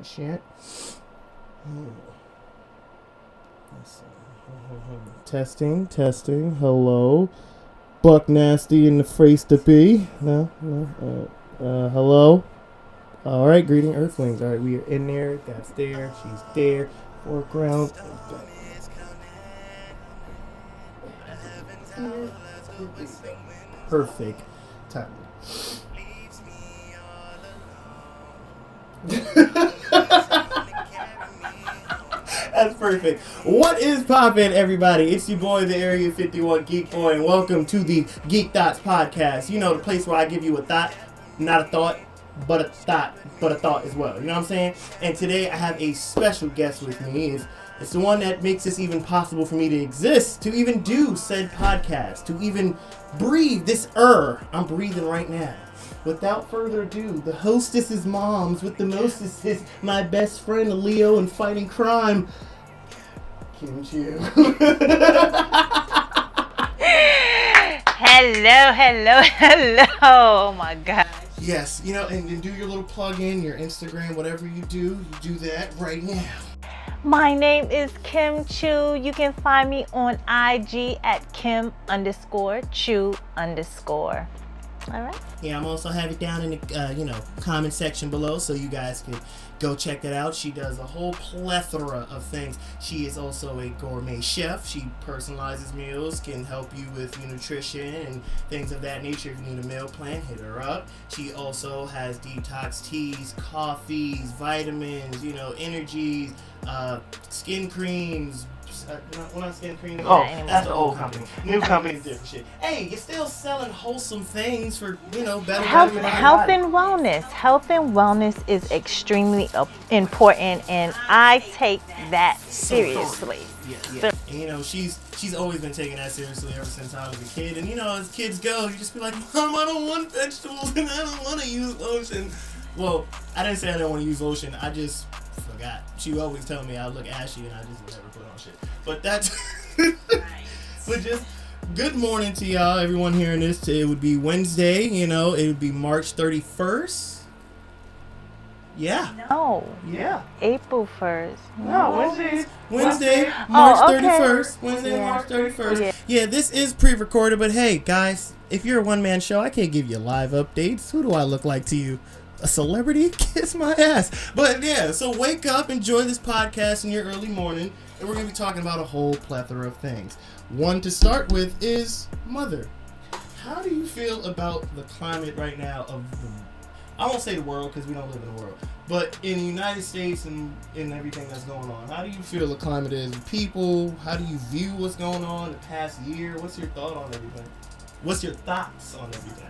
Shit. Testing. Hello. Buck Nasty in the face to be. No. Hello. All right. Greeting Earthlings. All right. We are in there. That's there. She's there. Foreground. Perfect time. That's perfect. What is poppin', everybody? It's your boy, the Area 51 Geek Boy, and welcome to the Geekthots podcast. You know, the place where I give you a thought, not a thought, but a thought as well. You know what I'm saying? And today I have a special guest with me. It's the one that makes this even possible for me to exist, to even do said podcast, to even breathe this I'm breathing right now. Without further ado, the hostess is moms with the mostest is my best friend Leo and fighting crime. Kim Chiu. Hello. Oh my God. Yes, you know, and do your little plug-in, your Instagram, whatever you do that right now. My name is Kim Chiu. You can find me on IG at Kim_Chiu_. All right. Yeah, I'm also have it down in the comment section below, so you guys can go check that out. She does a whole plethora of things. She is also a gourmet chef. She personalizes meals, can help you with your nutrition and things of that nature. If you need a meal plan, hit her up. She also has detox teas, coffees, vitamins, energies, skin creams. Not skin cream. Oh, that's the old company. New company's different shit. Hey, you're still selling wholesome things for, better Health and wellness. Health and wellness is extremely important, and I take that seriously. Yeah. And, she's always been taking that seriously ever since I was a kid. And, as kids go, you just be like, Mom, I don't want vegetables and I don't want to use lotion. Well, I didn't say I didn't want to use lotion. I just forgot. She would always tell me I look ashy and I just never put on shit. But that's but just good morning to y'all, everyone hearing this. It would be Wednesday, it would be March 31st. Yeah. No. Yeah. April 1st. No, Wednesday, March 31st. Wednesday, Yeah. March 31st. Yeah, this is pre-recorded, but hey, guys, if you're a one-man show, I can't give you live updates. Who do I look like to you? A celebrity? Kiss my ass. But yeah, so wake up, enjoy this podcast in your early morning, and we're going to be talking about a whole plethora of things. One to start with is mother. How do you feel about the climate right now of I won't say the world because we don't live in the world, but in the United States and everything that's going on? How do you feel the climate is with people? How do you view what's going on the past year? What's your thought on everything? What's your thoughts on everything?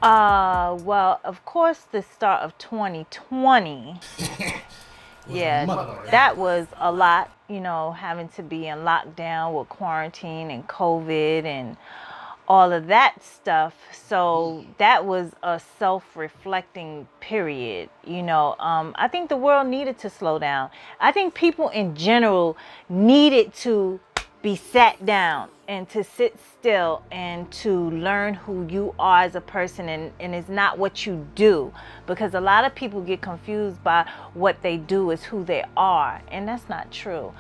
Well, of course, the start of 2020, that was a lot, having to be in lockdown with quarantine and COVID and all of that stuff. So that was a self-reflecting period, I think the world needed to slow down. I think people in general needed to be sat down and to sit still and to learn who you are as a person, and it's not what you do, because a lot of people get confused by what they do is who they are, and that's not true.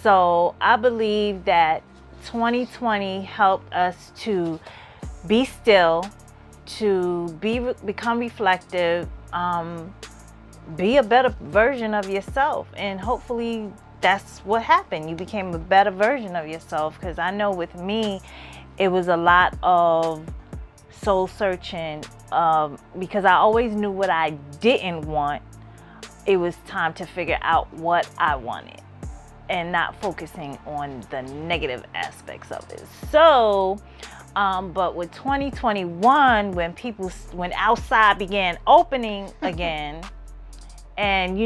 So I believe that 2020 helped us to be still, to become reflective, be a better version of yourself, and hopefully that's what happened. You became a better version of yourself, because I know with me, it was a lot of soul searching, because I always knew what I didn't want. It was time to figure out what I wanted and not focusing on the negative aspects of it. So, but with 2021, when outside began opening again, and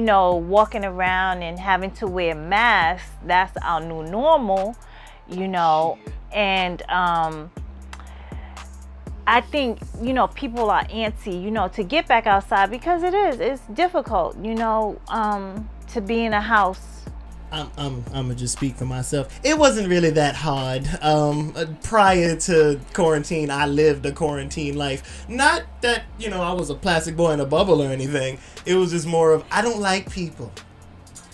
walking around and having to wear masks, that's our new normal, and I think people are antsy to get back outside, because it's difficult to be in a house I'm gonna just speak for myself. It wasn't really that hard. Prior to quarantine, I lived a quarantine life. Not that, I was a plastic boy in a bubble or anything. It was just more of, I don't like people.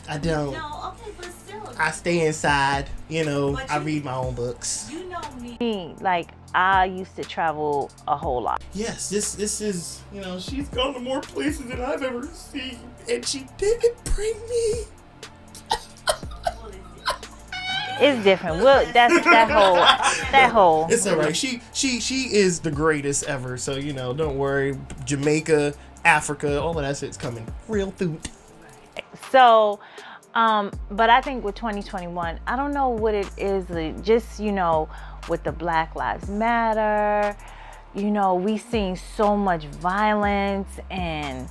I don't. No, okay, but still. I stay inside. I read my own books. You know me. Like, I used to travel a whole lot. Yes, this is, she's gone to more places than I've ever seen, and she didn't bring me. It's different. Well, that's that whole. It's all right. She is the greatest ever. So don't worry. Jamaica, Africa, all of that shit's coming real soon. So, but I think with 2021, I don't know what it is. Just with the Black Lives Matter, we seen so much violence and.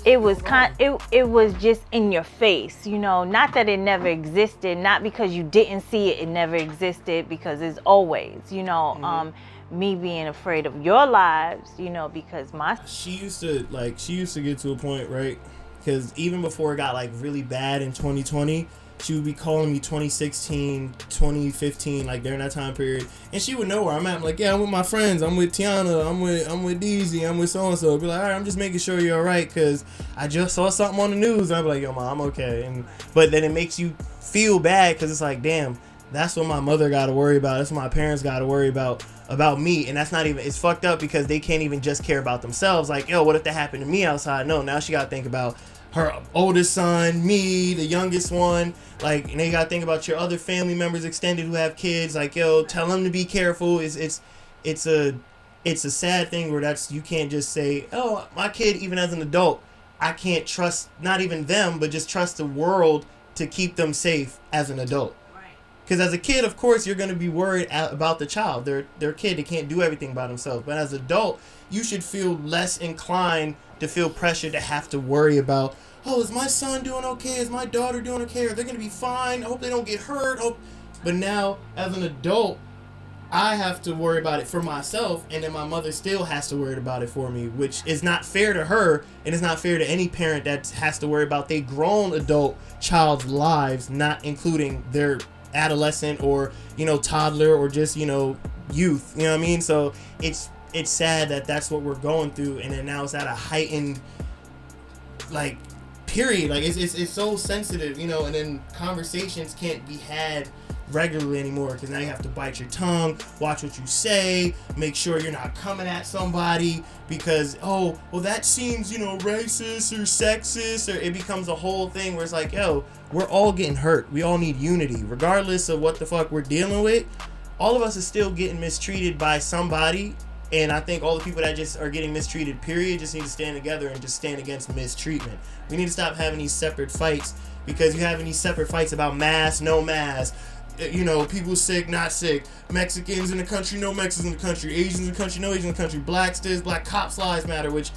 It was it was just in your face, not that it never existed, not because you didn't see it, it never existed, because it's always, me being afraid of your lives, because she used to get to a point, right? Because even before it got really bad in 2020, she would be calling me 2016, 2015, during that time period, and she would know where I'm at. I'm like, yeah, I'm with my friends. I'm with Tiana. I'm with Deezy. I'm with so and so. Be like, all right, I'm just making sure you're all right because I just saw something on the news. And I'd be like, yo, mom, I'm okay. But then it makes you feel bad because it's like, damn, that's what my mother got to worry about. That's what my parents got to worry about me, and that's not even. It's fucked up because they can't even just care about themselves. Like, yo, what if that happened to me outside? No, now she got to think about her oldest son, me, the youngest one, and they gotta think about your other family members extended who have kids. Like, yo, tell them to be careful. It's a sad thing where you can't just say, oh, my kid, even as an adult, I can't trust not even them, but just trust the world to keep them safe as an adult. Because as a kid, of course, you're gonna be worried about the child. They're a kid. They can't do everything by themselves. But as an adult, you should feel less inclined to feel pressure to have to worry about, oh, is my son doing okay? Is my daughter doing okay? Are they going to be fine? I hope they don't get hurt. But now, as an adult, I have to worry about it for myself, and then my mother still has to worry about it for me, which is not fair to her, and it's not fair to any parent that has to worry about their grown adult child's lives, not including their adolescent or, toddler or just, youth. You know what I mean? So it's sad that that's what we're going through, and then now it's at a heightened period. It's so sensitive, and then conversations can't be had regularly anymore because now you have to bite your tongue, watch what you say, make sure you're not coming at somebody because, oh, well, that seems, racist or sexist, or it becomes a whole thing where it's like, yo, we're all getting hurt. We all need unity regardless of what the fuck we're dealing with. All of us is still getting mistreated by somebody. And I think all the people that just are getting mistreated, period, just need to stand together and just stand against mistreatment. We need to stop having these separate fights because you're having these separate fights about mask, no mask, people sick, not sick, Mexicans in the country, no Mexicans in the country, Asians in the country, no Asians in the country, blacks this, black cops lives matter, which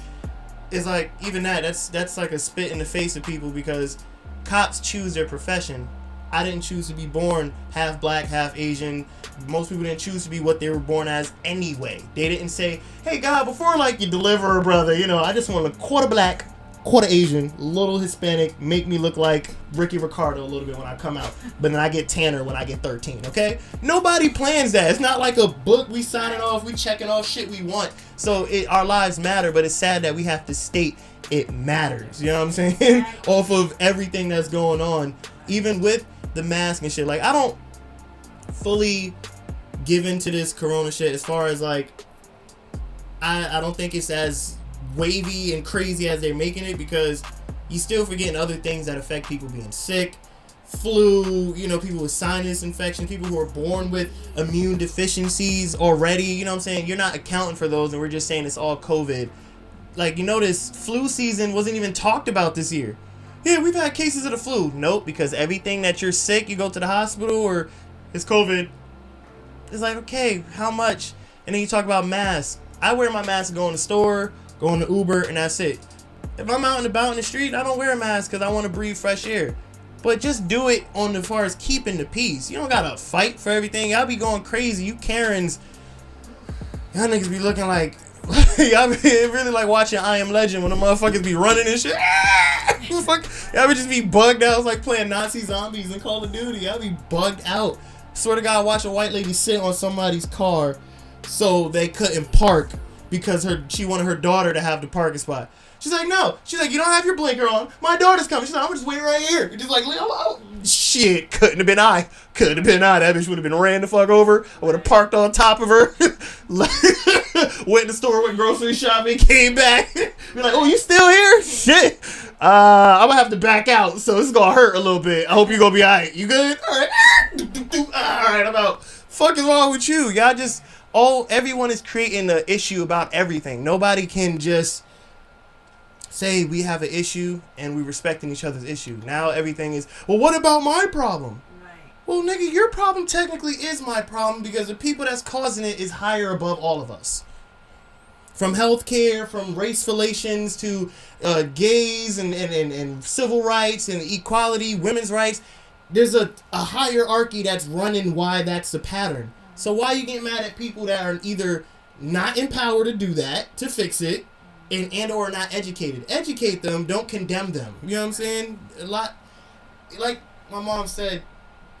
is even that's like a spit in the face of people because cops choose their profession. I didn't choose to be born half black, half Asian. Most people didn't choose to be what they were born as anyway. They didn't say, hey, God, before you deliver a brother, I just want a quarter black, quarter Asian, little Hispanic, make me look like Ricky Ricardo a little bit when I come out. But then I get tanner when I get 13, okay? Nobody plans that. It's not like a book we signing off, we checking off shit we want. So our lives matter, but it's sad that we have to state it matters. You know what I'm saying? Off of everything that's going on, even with the mask and shit. I don't fully give into this corona shit as far as I don't think it's as wavy and crazy as they're making it because you still forgetting other things that affect people being sick, flu, people with sinus infection, people who are born with immune deficiencies already, what I'm saying? You're not accounting for those and we're just saying it's all COVID. This flu season wasn't even talked about this year. Yeah, we've had cases of the flu. Nope, because everything that you're sick, you go to the hospital or it's COVID. It's okay, how much? And then you talk about masks. I wear my mask going to the store, going to Uber, and that's it. If I'm out and about in the street, I don't wear a mask because I want to breathe fresh air. But just do it on as far as keeping the peace. You don't gotta fight for everything. Y'all be going crazy. You Karens, y'all niggas be looking like y'all be really like watching I Am Legend when the motherfuckers be running and shit. Fuck, I would just be bugged out. It was like playing Nazi zombies in Call of Duty. I'd be bugged out. Swear to God, I watched a white lady sit on somebody's car so they couldn't park because she wanted her daughter to have the parking spot. She's like, no. She's like, you don't have your blinker on. My daughter's coming. She's like, I'm just waiting right here. And just like, shit, couldn't have been I. Couldn't have been I. That bitch would have been ran the fuck over. I would have parked on top of her. Went in the store, went grocery shopping, came back. Be like, oh, you still here? Shit. I'm gonna have to back out, so it's gonna hurt a little bit. I hope you're gonna be alright. You good? Alright. Alright, I'm out. Fuck is wrong with you? Y'all just, everyone is creating an issue about everything. Nobody can just say we have an issue and we respecting each other's issue. Now everything is, well, what about my problem? Right. Well, nigga, your problem technically is my problem because the people that's causing it is higher above all of us. From healthcare, from race relations to gays and civil rights and equality, women's rights. There's a hierarchy that's running why that's the pattern. So why you get mad at people that are either not empowered to do that, to fix it, and or not educated? Educate them, don't condemn them. You know what I'm saying? A lot, like my mom said,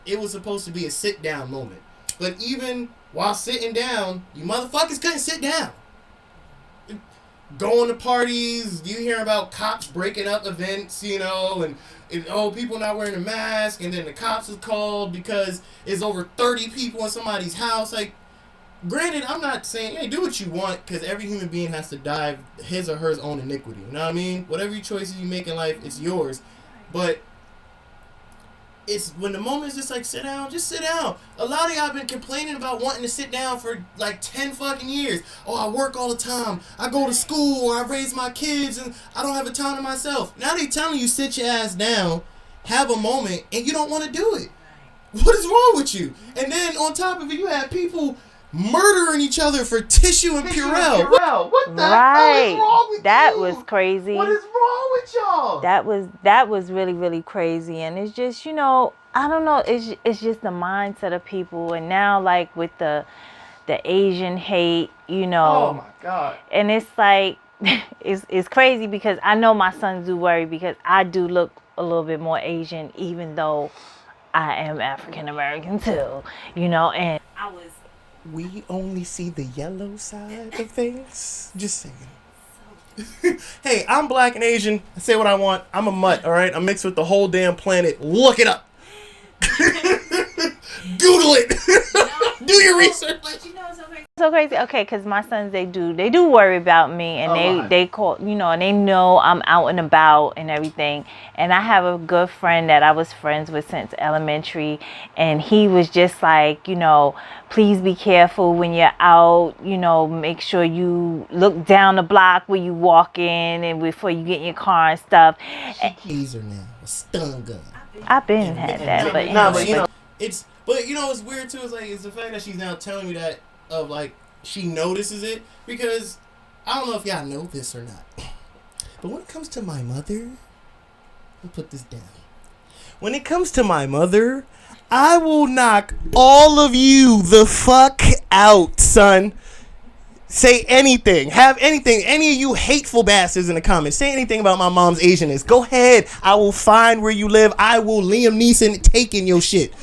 it was supposed to be a sit down moment. But even while sitting down, you motherfuckers couldn't sit down. Going to parties, you hear about cops breaking up events, you know, and people not wearing a mask, and then the cops is called because it's over 30 people in somebody's house. Like, granted, I'm not saying, hey, do what you want, because every human being has to die his or her own iniquity. You know what I mean? Whatever choices you make in life, it's yours. But it's when the moment is just like, sit down, just sit down. A lot of y'all been complaining about wanting to sit down for like 10 fucking years. Oh, I work all the time. I go to school, or I raise my kids, and I don't have a time to myself. Now they telling you, sit your ass down, have a moment, and you don't want to do it. What is wrong with you? And then on top of it, you have people murdering each other for tissue and Purell. What the hell is wrong with that you? was crazy. What is wrong with y'all? That was really, really crazy. And it's just, you know, I don't know, it's just the mindset of people. And now, like, with the Asian hate, you know. Oh my God. And it's like, it's crazy because I know my sons do worry because I do look a little bit more Asian, even though I am African American too, you know. And we only see the yellow side of things. Just saying. Hey, I'm black and Asian. I say what I want. I'm a mutt, all right? I'm mixed with the whole damn planet. Look it up. Google it. Do your research. But you know so crazy. Okay, because my sons, they do worry about me, and they call, you know, and they know I'm out and about and everything. And I have a good friend that I was friends with since elementary, and he was just like, you know, please be careful when you're out, you know, make sure you look down the block where you walk in and before you get in your car and stuff. Taser now, a stun gun. I've been had that, but you know, it's, but you know, it's weird too. It's like, it's the fact that she's now telling me that, of like, she notices it, because I don't know if y'all know this or not, but when it comes to my mother, I'll put this down. When it comes to my mother, I will knock all of you the fuck out, son. Say anything, have anything, any of you hateful bastards in the comments, say anything about my mom's Asianness. Go ahead, I will find where you live. I will Liam Neeson taking your shit.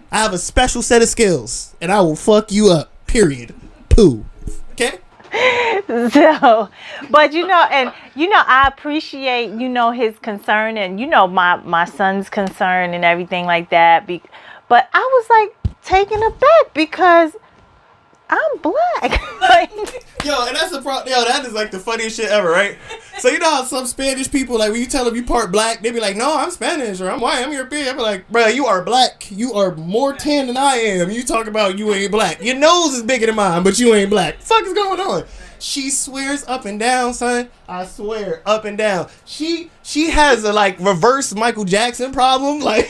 I have a special set of skills, and I will fuck you up. Period. Poo. Okay? So, but you know, and you know, I appreciate, you know, his concern, and you know, my son's concern and everything like that. But I was like taken aback because I'm black. Like, yo, and that's the problem. Yo, that is like the funniest shit ever, right? So you know how some Spanish people, like, when you tell them you part black, they be like, no, I'm Spanish, or I'm white, I'm European. I be like, bro, you are black. You are more tan than I am. You talk about you ain't black. Your nose is bigger than mine, but you ain't black. The fuck is going on? She swears up and down, son. I swear, up and down. She has a like reverse Michael Jackson problem. Like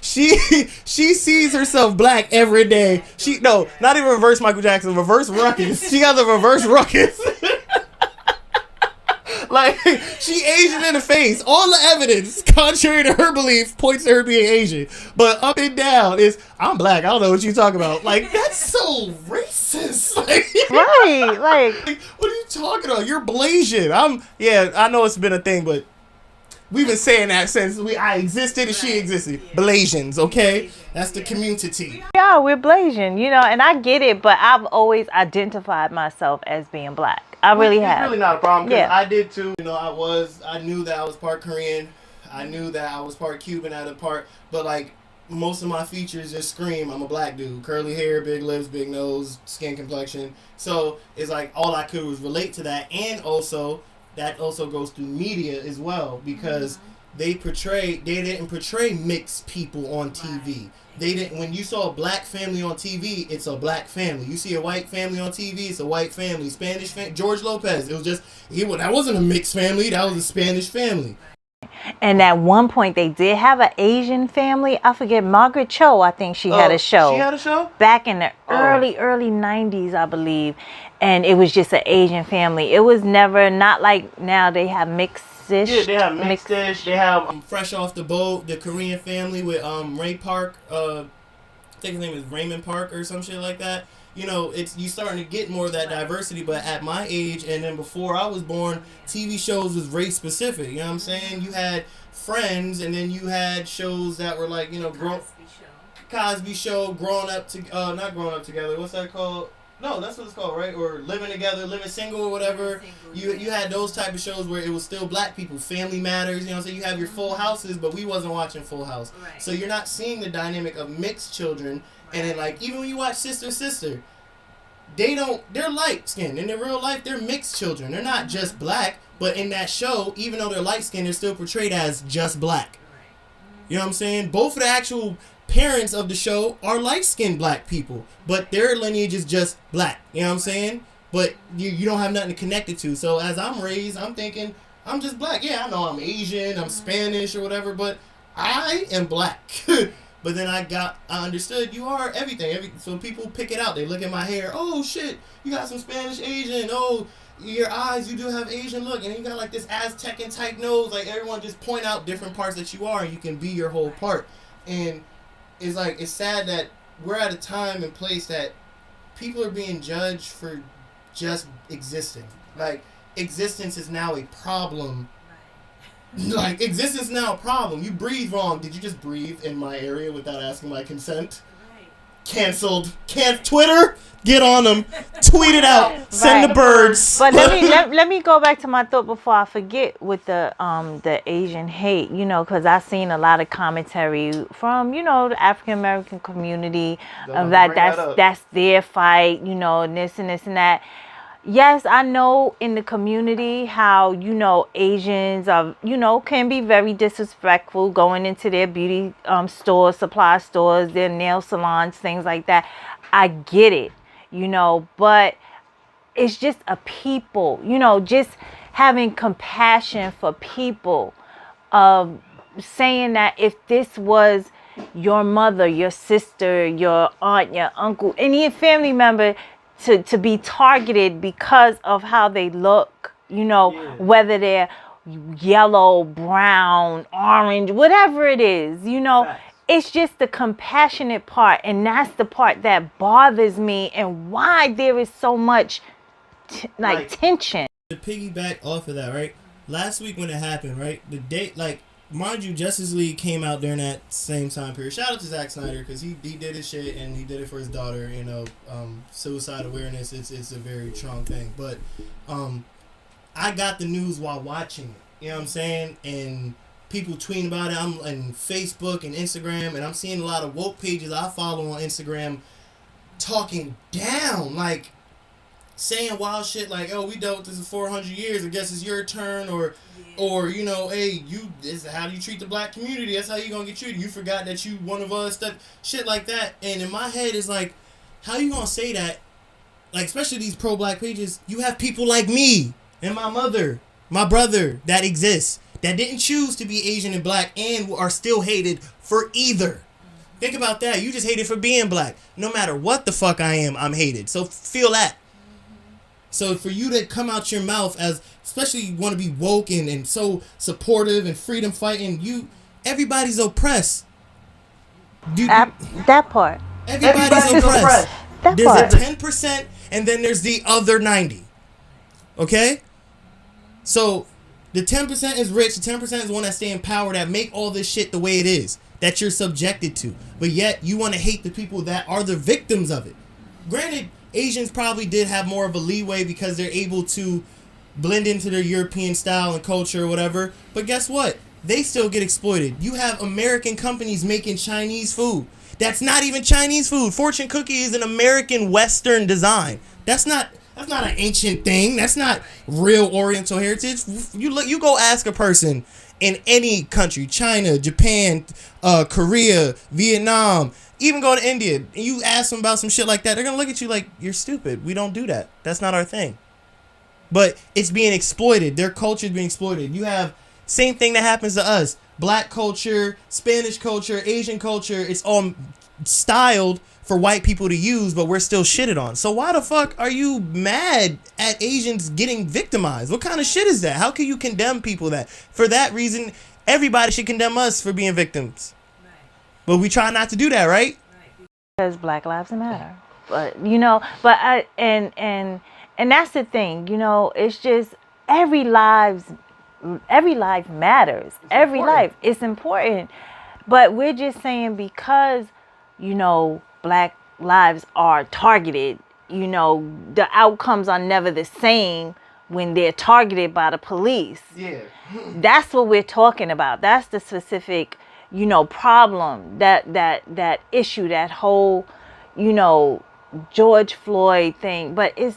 she sees herself black every day. Not even reverse Michael Jackson, reverse ruckus. She got the reverse ruckus. Like, she Asian in the face. All the evidence, contrary to her belief, points to her being Asian. But up and down is, I'm black. I don't know what you talking about. Like, that's so racist. Like, right. Like, what are you talking about? You're Blasian. I know it's been a thing, but We've been saying that since I existed and she existed. Blasians, okay? That's the community. Yeah, we're Blasian, and I get it, but I've always identified myself as being black. I really have. It's really not a problem because Yeah. I did too. I knew that I was part Korean. I knew that I was part Cuban at a part, but like most of my features just scream I'm a black dude. Curly hair, big lips, big nose, skin complexion. So it's like all I could was relate to that, and also that also goes through media as well because they didn't portray mixed people on TV. They didn't. When you saw a black family on TV, it's a black family. You see a white family on TV, it's a white family. Spanish family, George Lopez. It was just that wasn't a mixed family. That was a Spanish family. And at one point, they did have an Asian family. I forget, Margaret Cho, I think she had a show. She had a show? Back in the early 90s, I believe. And it was just an Asian family. It was never, not like now they have mixed-ish. Yeah, they have mixed-ish. They have Fresh Off the Boat, the Korean family with Ray Park. I think his name is Raymond Park or some shit like that. You starting to get more of that diversity, but at my age and then before I was born, TV shows was race specific. You know what I'm saying? You had Friends, and then you had shows that were like, Cosby Show, not Growing Up Together. What's that called? No, that's what it's called, right? Or Living Together, Living Single, or whatever. You had those type of shows where it was still black people. Family Matters, so you have your Full Houses, but we wasn't watching Full House. Right. So you're not seeing the dynamic of mixed children. And then, like, even when you watch Sister, they're light skinned. In their real life, they're mixed children. They're not just black, but in that show, even though they're light skinned, they're still portrayed as just black. You know what I'm saying? Both of the actual parents of the show are light skinned black people, but their lineage is just black. You know what I'm saying? But you don't have nothing to connect it to. So as I'm raised, I'm thinking, I'm just black. Yeah, I know I'm Asian, I'm Spanish or whatever, but I am black. But then I understood you are everything. So people pick it out. They look at my hair. Oh, shit. You got some Spanish Asian. Oh, your eyes, you do have Asian look. And you got like this Aztecan type nose. Like everyone just point out different parts that you are. And you can be your whole part. And it's sad that we're at a time and place that people are being judged for just existing. Like existence is now a problem. Like, existence is now a problem. You breathe wrong. Did you just breathe in my area without asking my consent? Right. Canceled. Twitter, get on them. Tweet it out. Send the birds. But let me go back to my thought before I forget with the Asian hate, because I've seen a lot of commentary from, the African American community of that's their fight, and this and this and that. Yes, I know in the community how, Asians are, can be very disrespectful going into their beauty stores, supply stores, their nail salons, things like that. I get it, but it's just a people, just having compassion for people, saying that if this was your mother, your sister, your aunt, your uncle, any family member, to be targeted because of how they look, whether they're yellow, brown, orange, whatever it is, it's just the compassionate part. And that's the part that bothers me and why there is so much tension. To piggyback off of that, right? Last week when it happened, right? The date, mind you, Justice League came out during that same time period. Shout out to Zack Snyder because he did his shit and he did it for his daughter. Suicide awareness, it's a very strong thing. But I got the news while watching it. You know what I'm saying? And people tweeting about it. I'm on Facebook and Instagram, and I'm seeing a lot of woke pages I follow on Instagram talking down, saying wild shit like, "Oh, we dealt with this for 400 years. I guess it's your turn," or hey, how do you treat the black community? That's how you gonna get treated. You forgot that you one of us. That shit like that. And in my head is like, how you gonna say that? Like, especially these pro-black pages. You have people like me and my mother, my brother that exists that didn't choose to be Asian and black and are still hated for either. Think about that. You just hated for being black. No matter what the fuck I am, I'm hated. So feel that. So for you to come out your mouth as, especially you want to be woke and so supportive and freedom fighting, everybody's oppressed. That part. Everybody's oppressed. There's part. a 10% and then there's the other 90. Okay? So The 10% is rich. The 10% is the one that stay in power, that make all this shit the way it is, that you're subjected to. But yet you want to hate the people that are the victims of it. Granted, Asians probably did have more of a leeway because they're able to blend into their European style and culture or whatever. But guess what? They still get exploited. You have American companies making Chinese food. That's not even Chinese food. Fortune Cookie is an American Western design. That's not an ancient thing. That's not real Oriental heritage. You go ask a person in any country, China, Japan, Korea, Vietnam, even go to India, and you ask them about some shit like that, they're gonna look at you like you're stupid. We don't do that. That's not our thing. But it's being exploited. Their culture is being exploited. You have same thing that happens to us. Black culture, Spanish culture, Asian culture. It's all styled for white people to use, but we're still shitted on. So why the fuck are you mad at Asians getting victimized? What kind of shit is that? How can you condemn people that? For that reason, everybody should condemn us for being victims. Right. But we try not to do that, right? Because Black Lives Matter. But and that's the thing, it's just every life matters. Every life is important. But we're just saying because Black lives are targeted, the outcomes are never the same when they're targeted by the police. Yeah. That's what we're talking about. That's the specific, problem, that issue, that whole, George Floyd thing. But it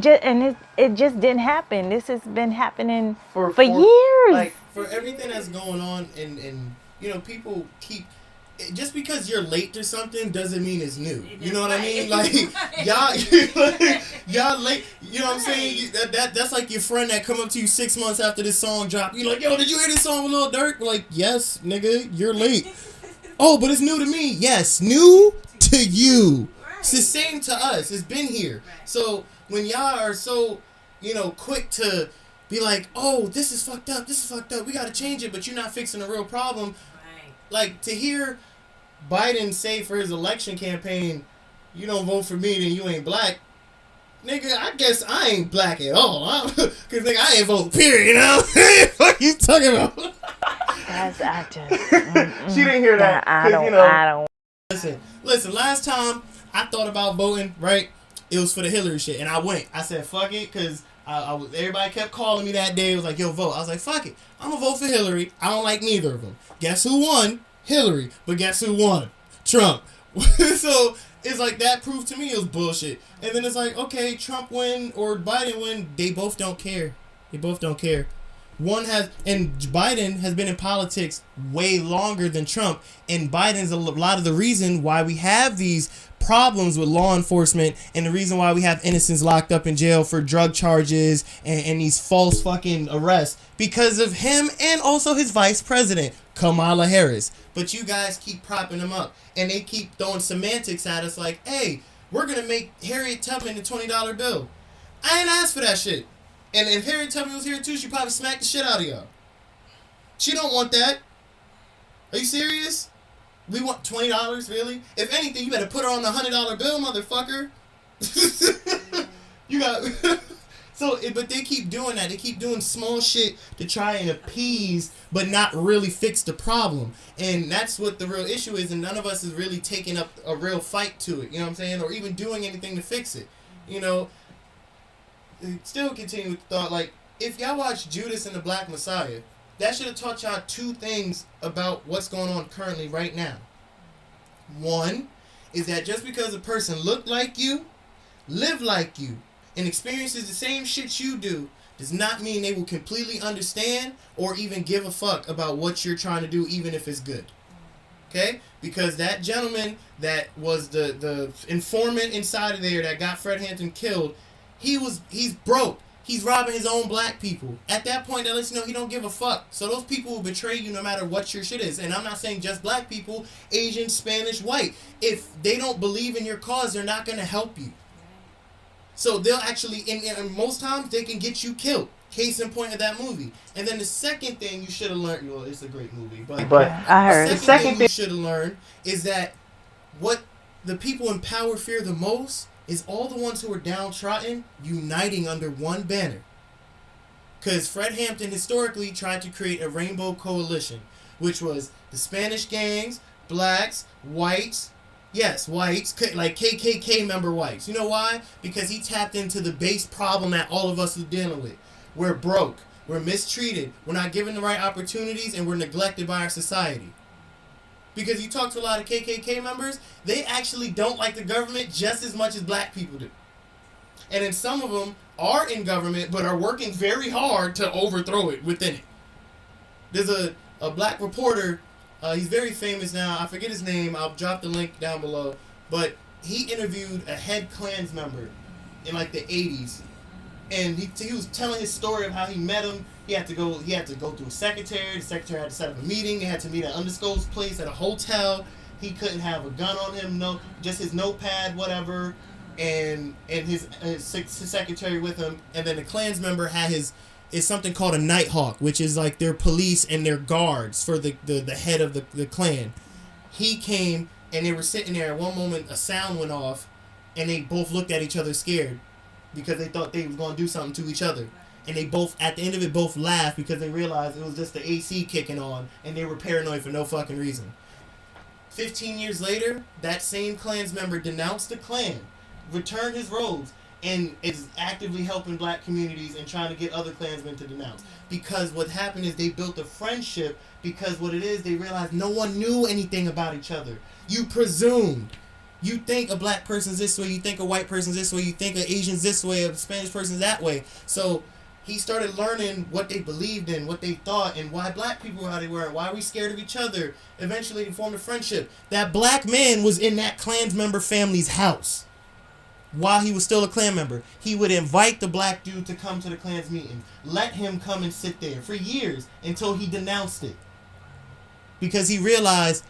just didn't happen. This has been happening for years. Like, for everything that's going on, and people keep. Just because you're late to something doesn't mean it's new. You know what I mean? Like, y'all late. You know what I'm saying? That's like your friend that come up to you 6 months after this song dropped. You're like, yo, did you hear this song with Lil Durk? Like, yes, nigga, you're late. Oh, but it's new to me. Yes, new to you. It's the same to us. It's been here. So when y'all are so, quick to be like, oh, this is fucked up. We got to change it, but you're not fixing the real problem. Like, to hear Biden say for his election campaign, you don't vote for me, then you ain't black. Nigga, I guess I ain't black at all. Because, nigga, I ain't vote, period, What you talking about? She didn't hear that. I don't. Listen, last time I thought about voting, right, it was for the Hillary shit. And I went. I said, fuck it, because everybody kept calling me that day. It was like, yo, vote. I was like, fuck it. I'm going to vote for Hillary. I don't like neither of them. Guess who won? Hillary. But guess who won? Trump. So it's like that proved to me it was bullshit. And then it's like, okay, Trump win or Biden win. They both don't care. Biden has been in politics way longer than Trump. And Biden's a lot of the reason why we have these problems with law enforcement and the reason why we have innocents locked up in jail for drug charges and these false fucking arrests because of him and also his vice president, Kamala Harris. But you guys keep propping him up and they keep throwing semantics at us like, hey, we're going to make Harriet Tubman a $20 bill. I ain't asked for that shit. And if Harriet Tubman was here too, she'd probably smack the shit out of y'all. She don't want that. Are you serious? We want $20, really? If anything, you better put her on the $100 bill, motherfucker. You got... But they keep doing that. They keep doing small shit to try and appease, but not really fix the problem. And that's what the real issue is, and none of us is really taking up a real fight to it, you know what I'm saying? Or even doing anything to fix it, Still continue with the thought, like, if y'all watch Judas and the Black Messiah, that should have taught y'all two things about what's going on currently right now. One is that just because a person look like you, live like you, and experiences the same shit you do, does not mean they will completely understand or even give a fuck about what you're trying to do, even if it's good. Okay? Because that gentleman that was the informant inside of there that got Fred Hampton killed, he's broke. He's robbing his own black people. At that point, that lets you know he don't give a fuck. So those people will betray you no matter what your shit is. And I'm not saying just black people, Asian, Spanish, white. If they don't believe in your cause, they're not going to help you. So they'll actually, and most times, they can get you killed. Case in point of that movie. And then the second thing you should have learned, well, it's a great movie, but I heard. The second thing you should have learned is that what the people in power fear the most is all the ones who are downtrodden uniting under one banner. Because Fred Hampton historically tried to create a rainbow coalition, which was the Spanish gangs, blacks, whites, yes, whites, like KKK member whites. You know why? Because he tapped into the base problem that all of us are dealing with. We're broke, we're mistreated, we're not given the right opportunities, and we're neglected by our society. Because you talk to a lot of KKK members, they actually don't like the government just as much as black people do. And then some of them are in government, but are working very hard to overthrow it within it. There's a black reporter, he's very famous now, I forget his name, I'll drop the link down below, but he interviewed a head Klans member in like the 80s. And he was telling his story of how he met him. He had to go through a secretary. The secretary had to set up a meeting. They had to meet at an undisclosed place at a hotel. He couldn't have a gun on him, no, just his notepad, whatever, and his secretary with him. And then the Klans member had is something called a Nighthawk, which is like their police and their guards for the head of the Klan. He came and they were sitting there. At one moment, a sound went off, and they both looked at each other scared, because they thought they was going to do something to each other. And they both, at the end of it, both laughed because they realized it was just the AC kicking on and they were paranoid for no fucking reason. 15 years later, that same Klans member denounced the Klan, returned his robes, and is actively helping black communities and trying to get other Klansmen to denounce. Because what happened is they built a friendship, because what it is, they realized no one knew anything about each other. You presumed. You think a black person's this way, you think a white person's this way, you think an Asian's this way, a Spanish person's that way. So he started learning what they believed in, what they thought, and why black people were how they were, and why we scared of each other. Eventually they formed a friendship. That black man was in that Klans member family's house while he was still a Klan member. He would invite the black dude to come to the Klans meetings, let him come and sit there for years until he denounced it. Because he realized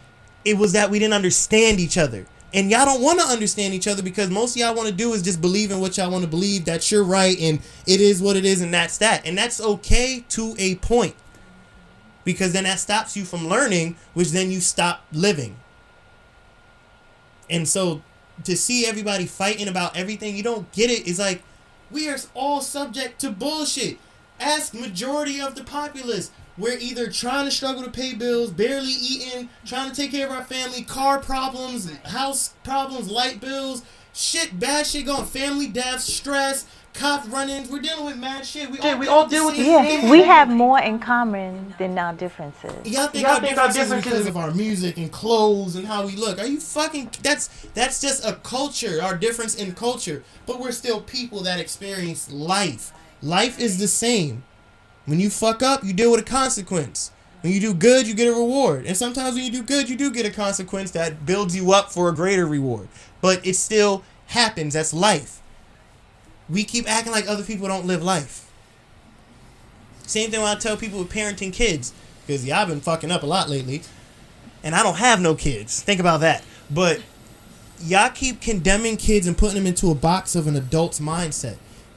it was that we didn't understand each other. And y'all don't want to understand each other, because most of y'all want to do is just believe in what y'all want to believe, that you're right and it is what it is and that's that. And that's okay to a point, because then that stops you from learning, which then you stop living. And so to see everybody fighting about everything, you don't get it. It's like, we are all subject to bullshit. Ask majority of the populace. We're either trying to struggle to pay bills, barely eating, trying to take care of our family, car problems, house problems, light bills, shit, bad shit going, family deaths, stress, cop run-ins. We're dealing with mad shit. We all deal with the same thing. We have more in common than our differences. Y'all think our differences is because of our music and clothes and how we look. Are you fucking... That's just a culture, our difference in culture. But we're still people that experience life. Life is the same. When you fuck up, you deal with a consequence. When you do good, you get a reward. And sometimes when you do good, you do get a consequence that builds you up for a greater reward. But it still happens. That's life. We keep acting like other people don't live life. Same thing when I tell people with parenting kids. Because y'all been fucking up a lot lately. And I don't have no kids. Think about that. But y'all keep condemning kids and putting them into a box of an adult's mindset.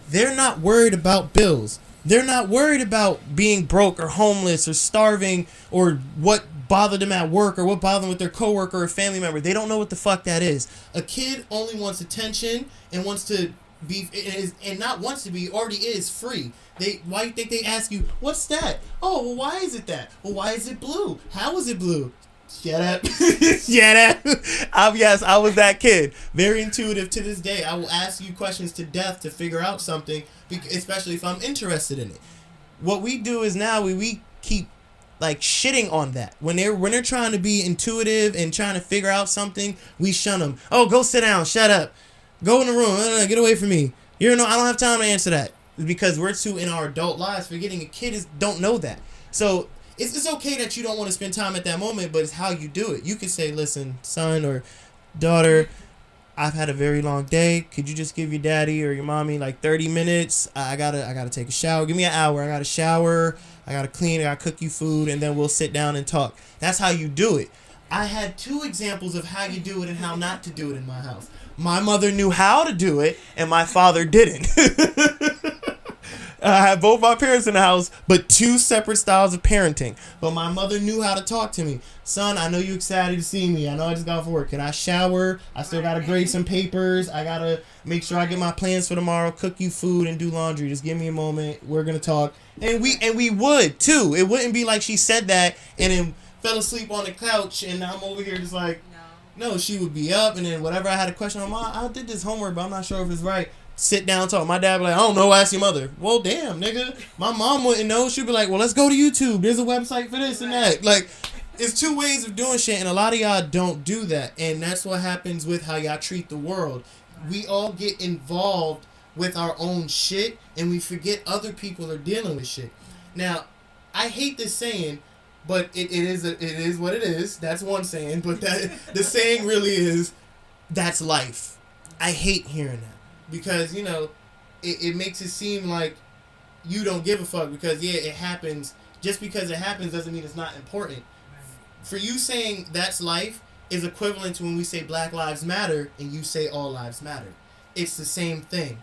They're not worried about bills. They're not worried about being broke or homeless or starving or what bothered them at work or what bothered them with their coworker or family member. They don't know what the fuck that is. A kid only wants attention and wants to be, and not wants to be, already is free. Why do you think they ask you, what's that? Oh, well, why is it that? Well, why is it blue? How is it blue? Shut up. Shut up. Yes, I was that kid. Very intuitive to this day. I will ask you questions to death to figure out something, especially if I'm interested in it. What we do is now we keep like shitting on that. When they're trying to be intuitive and trying to figure out something, we shun them. Oh, go sit down. Shut up. Go in the room. Get away from me. I don't have time to answer that. Because we're too in our adult lives forgetting a kid don't know that. So it's okay that you don't want to spend time at that moment, but it's how you do it. You can say, listen, son or daughter, I've had a very long day. Could you just give your daddy or your mommy like 30 minutes? I gotta take a shower. Give me an hour. I gotta shower. I gotta clean. I gotta cook you food, and then we'll sit down and talk. That's how you do it. I had 2 examples of how you do it and how not to do it in my house. My mother knew how to do it, and my father didn't. I have both my parents in the house, but two separate styles of parenting. But my mother knew how to talk to me. Son, I know you excited to see me. I know I just got off work. Can I shower? I still got to grade some papers. I got to make sure I get my plans for tomorrow, cook you food, and do laundry. Just give me a moment. We're going to talk. And we would, too. It wouldn't be like she said that and then fell asleep on the couch, and I'm over here just like, no, she would be up, and then whatever I had a question on, Mom, I did this homework, but I'm not sure if it's right. Sit down, talk. My dad would be like, I don't know, ask your mother. Well, damn, nigga. My mom wouldn't know. She'd be like, well, let's go to YouTube. There's a website for this and that. Like, it's two ways of doing shit, and a lot of y'all don't do that, and that's what happens with how y'all treat the world. We all get involved with our own shit, and we forget other people are dealing with shit. Now, I hate this saying, but it is what it is. That's one saying. But the saying really is, that's life. I hate hearing that. Because, you know, it makes it seem like you don't give a fuck. Because, yeah, it happens. Just because it happens doesn't mean it's not important. For you saying that's life is equivalent to when we say Black Lives Matter and you say all lives matter. It's the same thing.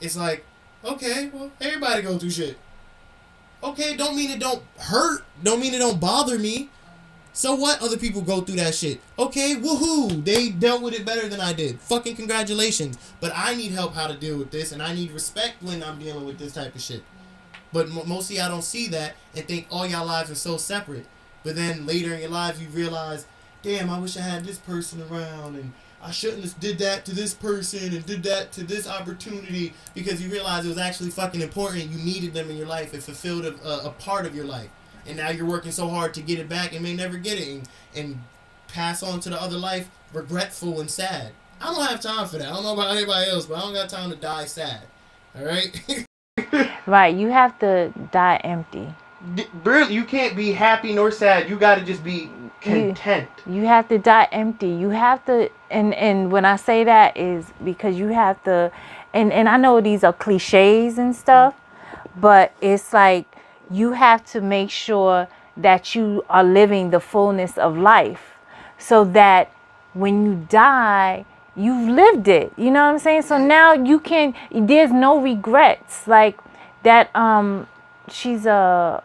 It's like, okay, well, everybody go through shit. Okay, don't mean it don't hurt. Don't mean it don't bother me. So what? Other people go through that shit. Okay, woohoo. They dealt with it better than I did. Fucking congratulations. But I need help how to deal with this, and I need respect when I'm dealing with this type of shit. But most of y'all don't see that and think all y'all lives are so separate. But then later in your lives, you realize, damn, I wish I had this person around, and I shouldn't have did that to this person and did that to this opportunity, because you realize it was actually fucking important. You needed them in your life. It fulfilled a part of your life. And now you're working so hard to get it back and may never get it and pass on to the other life regretful and sad. I don't have time for that. I don't know about anybody else, but I don't got time to die sad. All right? Right. You have to die empty. Really, you can't be happy nor sad. You got to just be content. You have to die empty. You have to, and when I say that is because you have to, and I know these are cliches and stuff, but it's like you have to make sure that you are living the fullness of life so that when you die, you've lived it. You know what I'm saying? So now you can, there's no regrets. Like that, she's a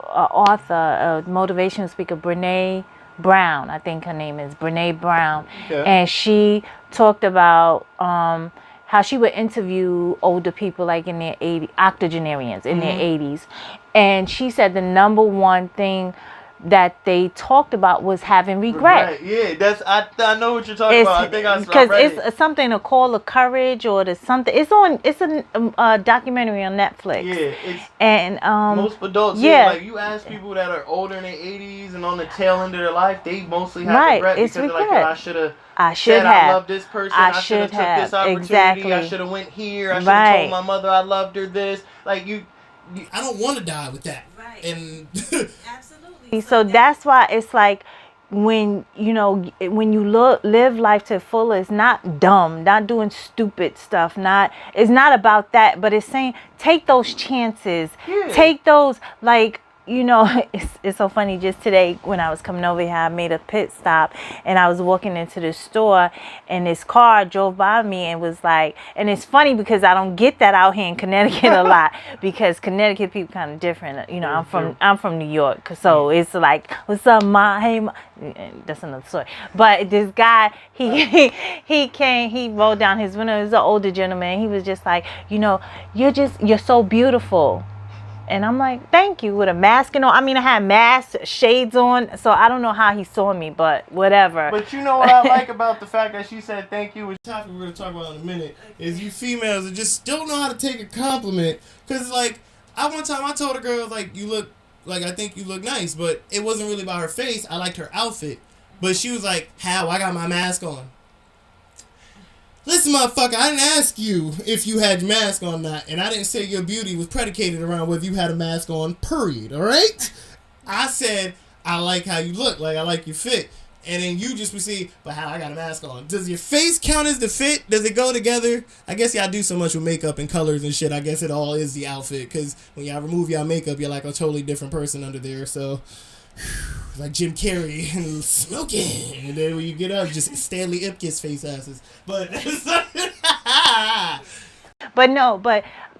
author, a motivational speaker, Brene Brown, I think her name is Brene Brown. Yeah. And she talked about how she would interview older people like in their 80s, octogenarians in their 80s. And she said the number one thing that they talked about was having regret. Right. Yeah, that's I know what you're talking about. I think I read it. Because it's something, a call of courage, or the something. It's a documentary on Netflix. Yeah, and most adults. Yeah, like you ask people that are older in their 80s and on the tail end of their life, they mostly have regret because they're like, I should have. I love this person. I should have took this opportunity. Exactly. I should have went here. I should have told my mother I loved her this. Like you I don't want to die with that. Right. And Absolutely. So that's why it's like when you live life to the fullest, not dumb, not doing stupid stuff, it's not about that, but it's saying take those chances, take those, like, it's so funny. Just today when I was coming over here, I made a pit stop and I was walking into the store and this car drove by me and was like, and it's funny because I don't get that out here in Connecticut a lot because Connecticut people kind of different. I'm from New York, so it's like, what's up, ma? Hey, ma. That's another story. But this guy, he came, he rolled down his window. He was an older gentleman. He was just like, you're so beautiful. And I'm like, thank you, with a mask and all. I mean, I had masks, shades on, so I don't know how he saw me, but whatever. But you know what I like about the fact that she said thank you, which topic we're going to talk about in a minute, is you females that just don't know how to take a compliment. Because, like, one time I told a girl, like, I think you look nice, but it wasn't really about her face. I liked her outfit. But she was like, how? I got my mask on. Listen, motherfucker, I didn't ask you if you had your mask on or not, and I didn't say your beauty was predicated around whether you had a mask on, period, all right? I said, I like how you look, like I like your fit, and then you just proceed, but how I got a mask on. Does your face count as the fit? Does it go together? I guess y'all do so much with makeup and colors and shit, I guess it all is the outfit, because when y'all remove y'all makeup, you're like a totally different person under there, so... like Jim Carrey and smoking, and then when you get up, just Stanley Ipkiss face asses. But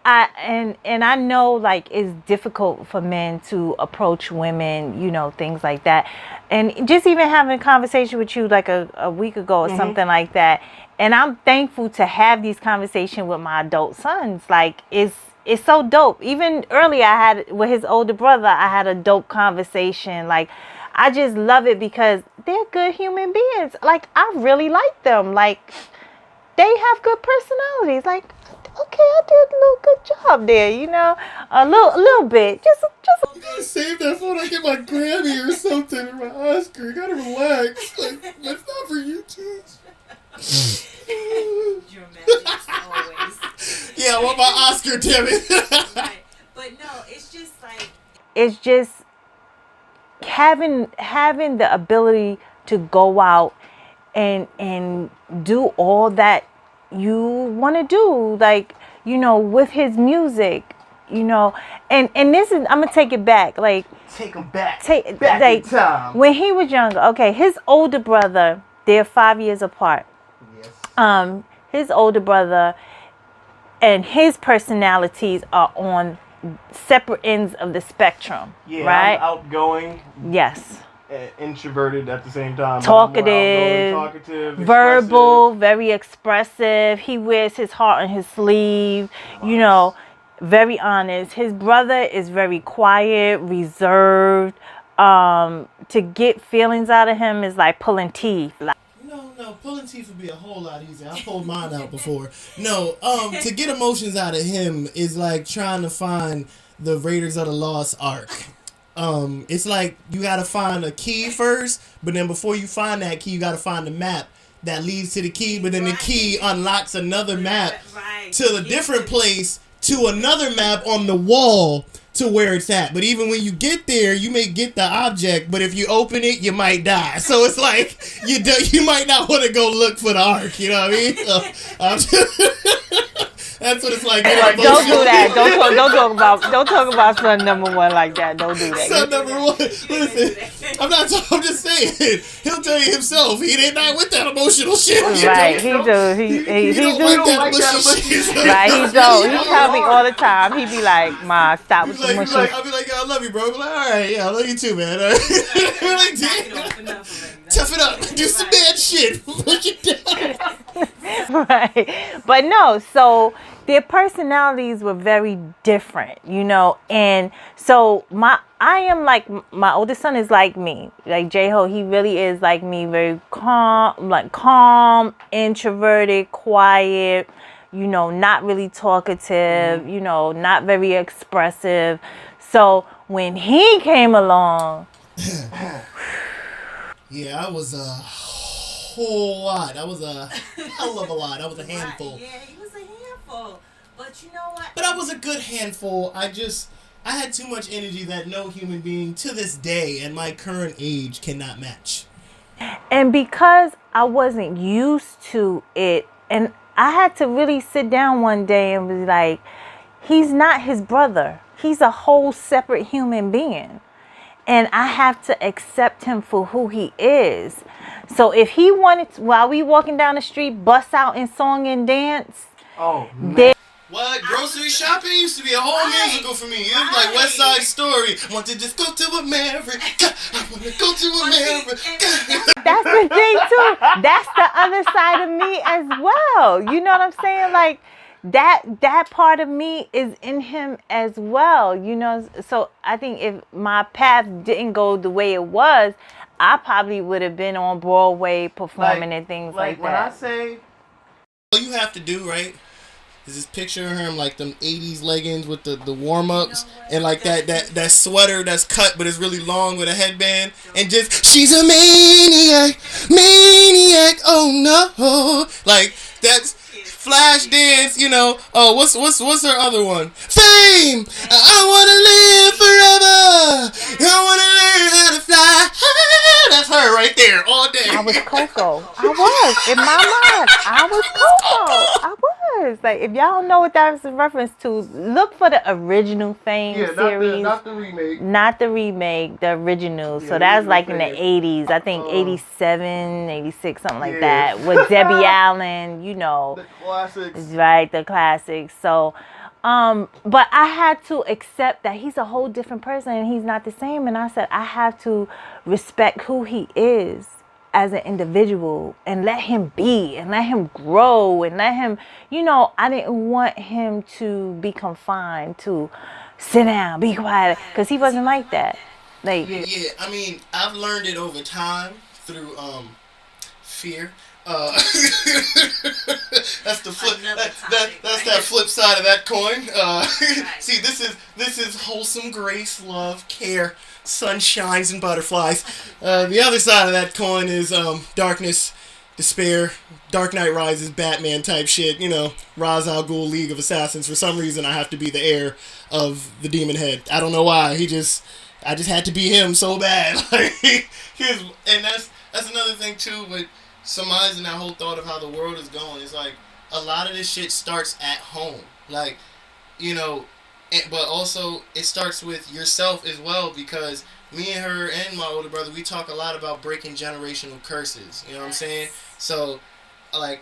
and I know like it's difficult for men to approach women, you know, things like that. And just even having a conversation with you like a week ago or something like that. And I'm thankful to have these conversations with my adult sons. Like it's so dope. Even earlier I had with his older brother, I had a dope conversation. Like I just love it because they're good human beings. Like I really like them. Like they have good personalities. Like, okay, I did a little good job there, you know, a little bit, just. You gotta save that for when I get my Grammy or something or my Oscar. You gotta relax. Like, that's not for YouTube. Dramatics always. Yeah, I want my Oscar, damn it. Right. But no, it's just like It's just having the ability to go out and do all that you want to do, like, you know, with his music, you know, and this is, I'm gonna take it back, like Take him back. back like, in time. when he was younger. Okay, his older brother, they're 5 years apart. Yes. His older brother and his personalities are on separate ends of the spectrum. Yeah, right? I'm outgoing, Yes. introverted at the same time. Talkative, Talkative, verbal, very expressive. He wears his heart on his sleeve, you know, very honest. His brother is very quiet, reserved. To get feelings out of him is like pulling teeth. Like, No, pulling teeth would be a whole lot easier. I pulled mine out before. No, to get emotions out of him is like trying to find the Raiders of the Lost Ark. It's like you gotta find a key first, but then before you find that key, you gotta find the map that leads to the key, but then the key unlocks another map to a different place, to another map on the wall to where it's at. But even when you get there, you may get the object, but if you open it, you might die. So it's like you might not want to go look for the ark. You know what I mean? That's what it's like. don't do that. Don't talk about son number one like that. Don't do that. Son number one. Listen, I'm just saying. He'll tell you himself. He did not with that emotional shit. Right, he do. He don't do. like that mushy shit. Right, he don't. He tell me all the time. He be like, "Ma, stop with the Like, mushy." I'll be like, yo, I love you, bro. Be like, all right, yeah, I love you too, man. All right. Like, damn. Tough it up. Do some bad shit. Push it down. Right, but no. So their personalities were very different, you know, and so my oldest son is like me, like J-Ho. He really is like me, very calm, introverted, quiet, you know, not really talkative, you know, not very expressive. So when he came along, yeah, I was a whole lot. I was a hell of a lot. I was a handful. Yeah, he was a handful. But you know what? But I was a good handful. I had too much energy that no human being to this day at my current age cannot match. and because I wasn't used to it, and I had to really sit down one day and be like, he's not his brother. He's a whole separate human being. And I have to accept him for who he is. So if he wanted to, while we walking down the street, bust out in song and dance, oh man. What? Grocery shopping used to be a whole musical for me. It was like West Side Story. I want to just go to America. I want to go to America. that's the thing too. That's the other side of me as well. You know what I'm saying? Like that part of me is in him as well. You know, so I think if my path didn't go the way it was, I probably would have been on Broadway performing and things like that. When I say, all you have to do, right, is just picture him like them 80s leggings with the warm-ups and like that sweater that's cut but it's really long with a headband and just, she's a maniac, oh no. Like, that's Flash Dance, you know. Oh, what's her other one? Fame! I wanna live forever! I wanna learn how to fly! That's her right there, all day. I was Coco. I was. In my mind, I was Coco. I was. Like, if y'all don't know what that was a reference to, look for the original Fame series. Not the remake. Not the remake, the original. Yeah, so that's like in the Fame. 80s. I think 87, 86, something like that. With Debbie Allen, you know. The classics. Right, the classics. So, But I had to accept that he's a whole different person and he's not the same. And I said, I have to respect who he is as an individual and let him be and let him grow and let him, I didn't want him to be confined to sit down, be quiet, because he wasn't like that. Like, Yeah, I mean, I've learned it over time through fear. That's the flip. That's that flip side of that coin. Right. See, this is wholesome grace, love, care, sunshines, and butterflies. The other side of that coin is darkness, despair, Dark Knight Rises, Batman type shit. Ra's al Ghul, League of Assassins. For some reason, I have to be the heir of the Demon Head. I don't know why. I just had to be him so bad. And that's another thing too. But surmising that whole thought of how the world is going, it's like a lot of this shit starts at home. Like, but also it starts with yourself as well, because me and her and my older brother, we talk a lot about breaking generational curses. You know what I'm saying? So, like,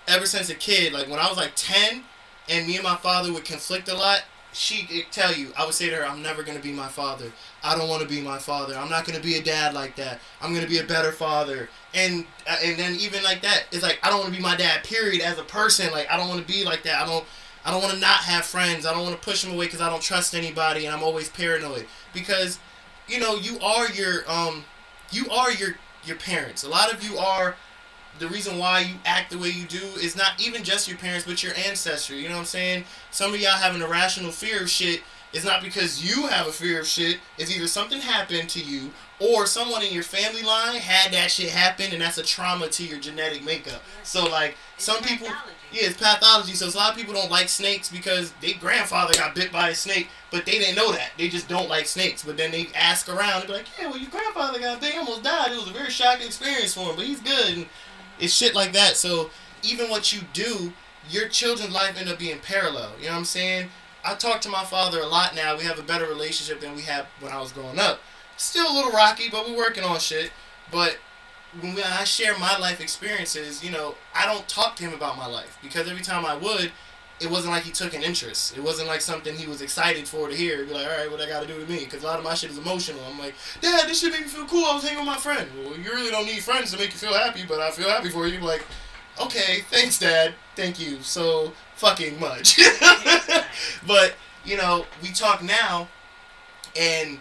ever since a kid, like when I was like 10 and me and my father would conflict a lot, she'd tell you, I would say to her, I'm never going to be my father. I don't want to be my father. I'm not going to be a dad like that. I'm going to be a better father. And then even like that, it's like, I don't want to be my dad, period, as a person. Like, I don't want to be like that. I don't want to not have friends. I don't want to push them away because I don't trust anybody and I'm always paranoid. Because, you are your parents. A lot of you are. The reason why you act the way you do is not even just your parents, but your ancestry. You know what I'm saying? Some of y'all have an irrational fear of shit. It's not because you have a fear of shit. It's either something happened to you or someone in your family line had that shit happen, and that's a trauma to your genetic makeup. So, like, some people... Yeah, it's pathology. So a lot of people don't like snakes because their grandfather got bit by a snake, but they didn't know that. They just don't like snakes. But then they ask around and be like, yeah, well, your grandfather got bit. He almost died. It was a very shocking experience for him, but he's good. And it's shit like that. So even what you do, your children's life end up being parallel. You know what I'm saying? I talk to my father a lot now. We have a better relationship than we had when I was growing up. Still a little rocky, but we're working on shit. But when I share my life experiences, I don't talk to him about my life. Because every time I would, it wasn't like he took an interest. It wasn't like something he was excited for to hear. He'd be like, all right, what I got to do to me? Because a lot of my shit is emotional. I'm like, Dad, this shit made me feel cool. I was hanging with my friend. Well, you really don't need friends to make you feel happy, but I feel happy for you. Like, okay, thanks, Dad. Thank you so fucking much. But, we talk now, and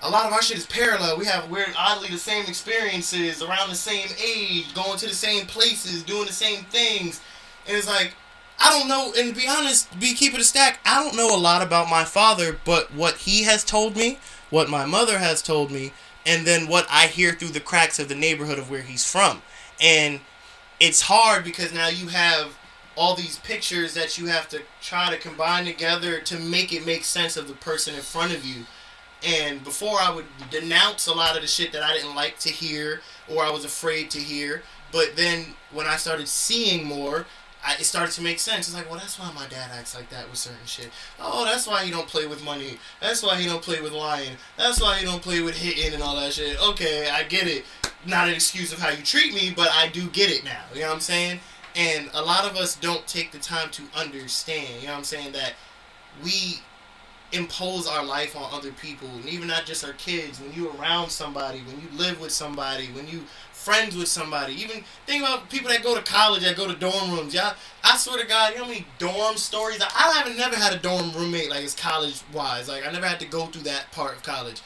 a lot of our shit is parallel. We're oddly the same experiences, around the same age, going to the same places, doing the same things. And it's like, I don't know, and to be honest, keep it a stack, I don't know a lot about my father, but what he has told me, what my mother has told me, and then what I hear through the cracks of the neighborhood of where he's from. And it's hard because now you have all these pictures that you have to try to combine together to make it make sense of the person in front of you. And before, I would denounce a lot of the shit that I didn't like to hear or I was afraid to hear. But then when I started seeing more, it started to make sense. It's like, well, that's why my dad acts like that with certain shit. Oh, that's why he don't play with money. That's why he don't play with lying. That's why he don't play with hitting and all that shit. Okay, I get it. Not an excuse of how you treat me, but I do get it now. You know what I'm saying? And a lot of us don't take the time to understand. You know what I'm saying? That we impose our life on other people, and even not just our kids. When you around somebody, when you live with somebody, when you friends with somebody, even think about people that go to college, that go to dorm rooms. Y'all, I swear to God, you know how many dorm stories? I haven't never had a dorm roommate like it's college wise. Like, I never had to go through that part of college.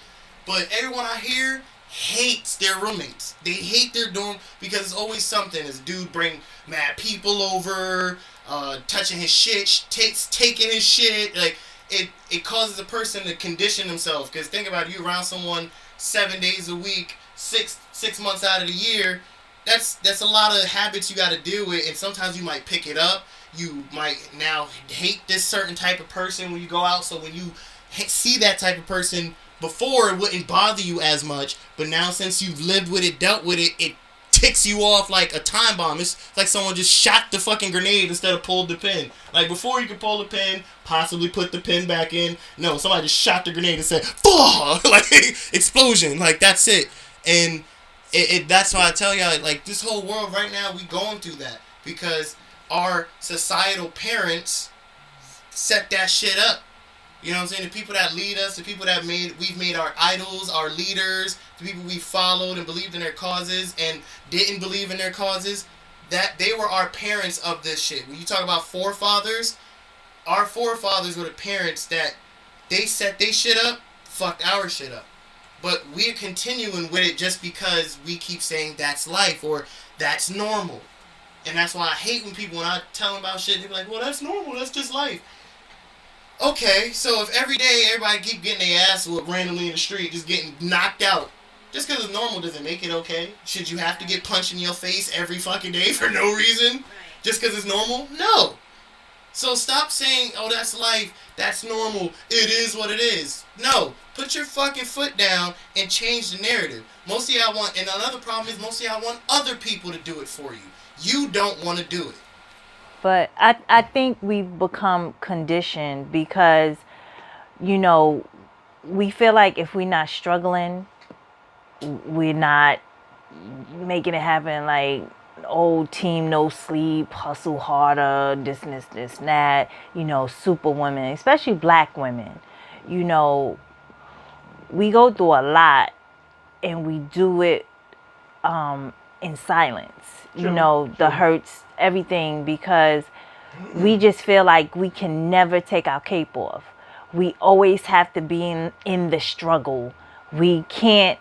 But everyone I hear hates their roommates. They hate their dorm because it's always something. This dude bring mad people over, touching his shit, taking his shit. Like, it causes a person to condition themselves. Because think about it, you around someone 7 days a week, six months out of the year. That's a lot of habits you got to deal with, and sometimes you might pick it up. You might now hate this certain type of person when you go out. So when you see that type of person before, it wouldn't bother you as much. But now, since you've lived with it, dealt with it, it ticks you off like a time bomb. It's like someone just shot the fucking grenade instead of pulled the pin. Like, before you could pull the pin, possibly put the pin back in. No, somebody just shot the grenade and said, "Fuck!" Like, explosion. Like, that's it. And that's why I tell y'all, like, this whole world right now, we going through that. Because our societal parents set that shit up. You know what I'm saying? The people that lead us, the people that we've made our idols, our leaders, the people we followed and believed in their causes and didn't believe in their causes, that they were our parents of this shit. When you talk about forefathers, our forefathers were the parents that they set they shit up, fucked our shit up. But we're continuing with it just because we keep saying that's life or that's normal. And that's why I hate when I tell them about shit, they be like, well, that's normal, that's just life. Okay, so if every day everybody keep getting their ass whooped randomly in the street, just getting knocked out, just because it's normal doesn't make it okay? Should you have to get punched in your face every fucking day for no reason? Just because it's normal? No. So stop saying, oh, that's life, that's normal, it is what it is. No. Put your fucking foot down and change the narrative. Most of y'all want, and another problem is most of y'all want other people to do it for you. You don't want to do it. But I think we've become conditioned because, you know, we feel like if we're not struggling, we're not making it happen. Like, old team, no sleep, hustle harder, this, that, you know, super women, especially black women. You know, we go through a lot and we do it in silence. You know, the hurts, everything, because we just feel like we can never take our cape off. We always have to be in the struggle. We can't,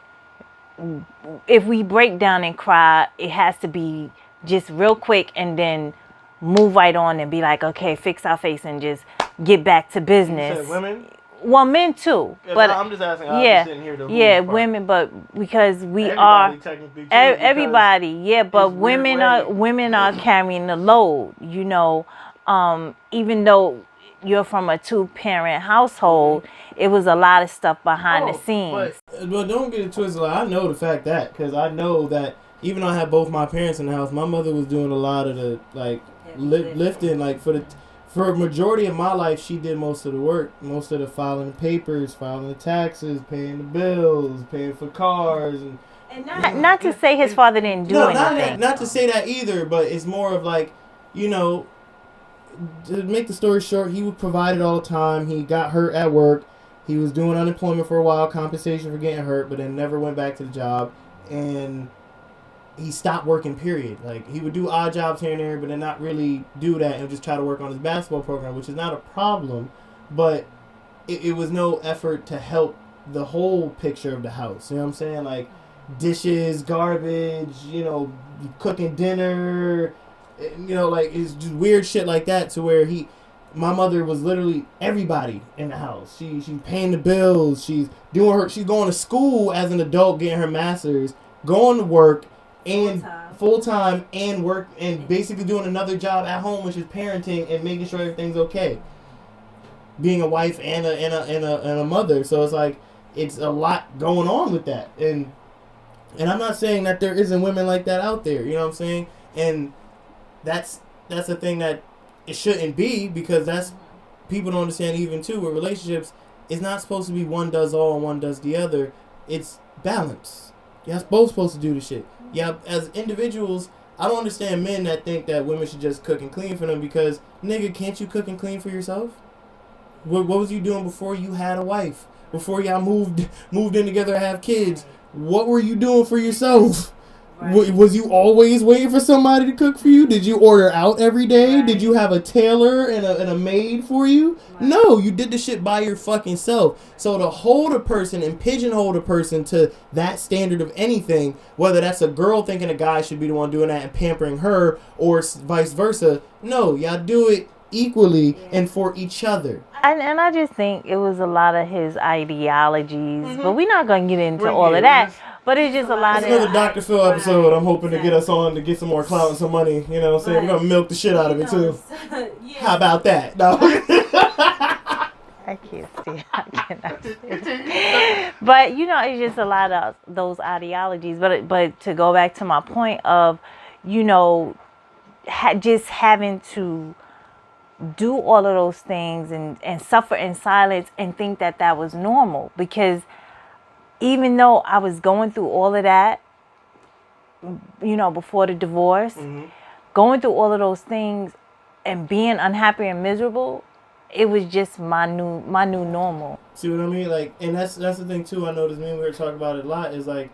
if we break down and cry, it has to be just real quick and then move right on and be like, okay, fix our face and just get back to business. You said women? Well, men too. Yeah, but no, I'm just asking. Yeah, I'm sitting here to women, but because we everybody are technically too, everybody, yeah, but it's weird women are carrying the load. You know, even though you're from a 2-parent household, it was a lot of stuff behind the scenes. But don't get it twisted. Like, I know the fact that, because I know that even though I have both my parents in the house, my mother was doing a lot of the lifting. Like for a majority of my life, she did most of the work, most of the filing the papers, filing the taxes, paying the bills, paying for cars, and not to say his father didn't do anything. Not to say that either, but it's more of like, you know, to make the story short, he was provided all the time. He got hurt at work. He was doing unemployment for a while, compensation for getting hurt, but then never went back to the job. And he stopped working, period. Like, he would do odd jobs here and there, but then not really do that and just try to work on his basketball program, which is not a problem, but it was no effort to help the whole picture of the house. You know what I'm saying? Like, dishes, garbage, you know, cooking dinner, you know, like, it's just weird shit like that, to where my mother was literally everybody in the house. She's paying the bills, she's going to school as an adult, getting her master's, going to work, and full time and work, and basically doing another job at home, which is parenting and making sure everything's okay. Being a wife and a mother, so it's like it's a lot going on with that, and I'm not saying that there isn't women like that out there. You know what I'm saying? And that's the thing that it shouldn't be, because that's, people don't understand even too with relationships. It's not supposed to be one does all and one does the other. It's balance. You're both supposed to do the shit. Yeah, as individuals, I don't understand men that think that women should just cook and clean for them, because, nigga, can't you cook and clean for yourself? What was you doing before you had a wife? Before y'all moved in together to have kids? What were you doing for yourself? Right. Was you always waiting for somebody to cook for you? Did you order out every day? Right. Did you have a tailor and a maid for you? Right. No, you did the shit by your fucking self. So to hold a person and pigeonhole a person to that standard of anything, whether that's a girl thinking a guy should be the one doing that and pampering her, or vice versa, no, y'all do it equally and for each other. And I just think it was a lot of his ideologies, but we're not going to get into all of that. But it's just a lot of... It's another Dr. Phil episode. I'm hoping to get us on to get some more clout and some money. You know what I'm saying? We're going to milk the shit out of it, too. How about that? No. I can't see. I cannot see. But, you know, it's just a lot of those ideologies. But to go back to my point of, you know, just having to do all of those things and suffer in silence and think that was normal. Because even though I was going through all of that, you know, before the divorce, going through all of those things and being unhappy and miserable, it was just my new normal. See what I mean? Like, and that's the thing too. I noticed me and we were talking about it a lot. Is like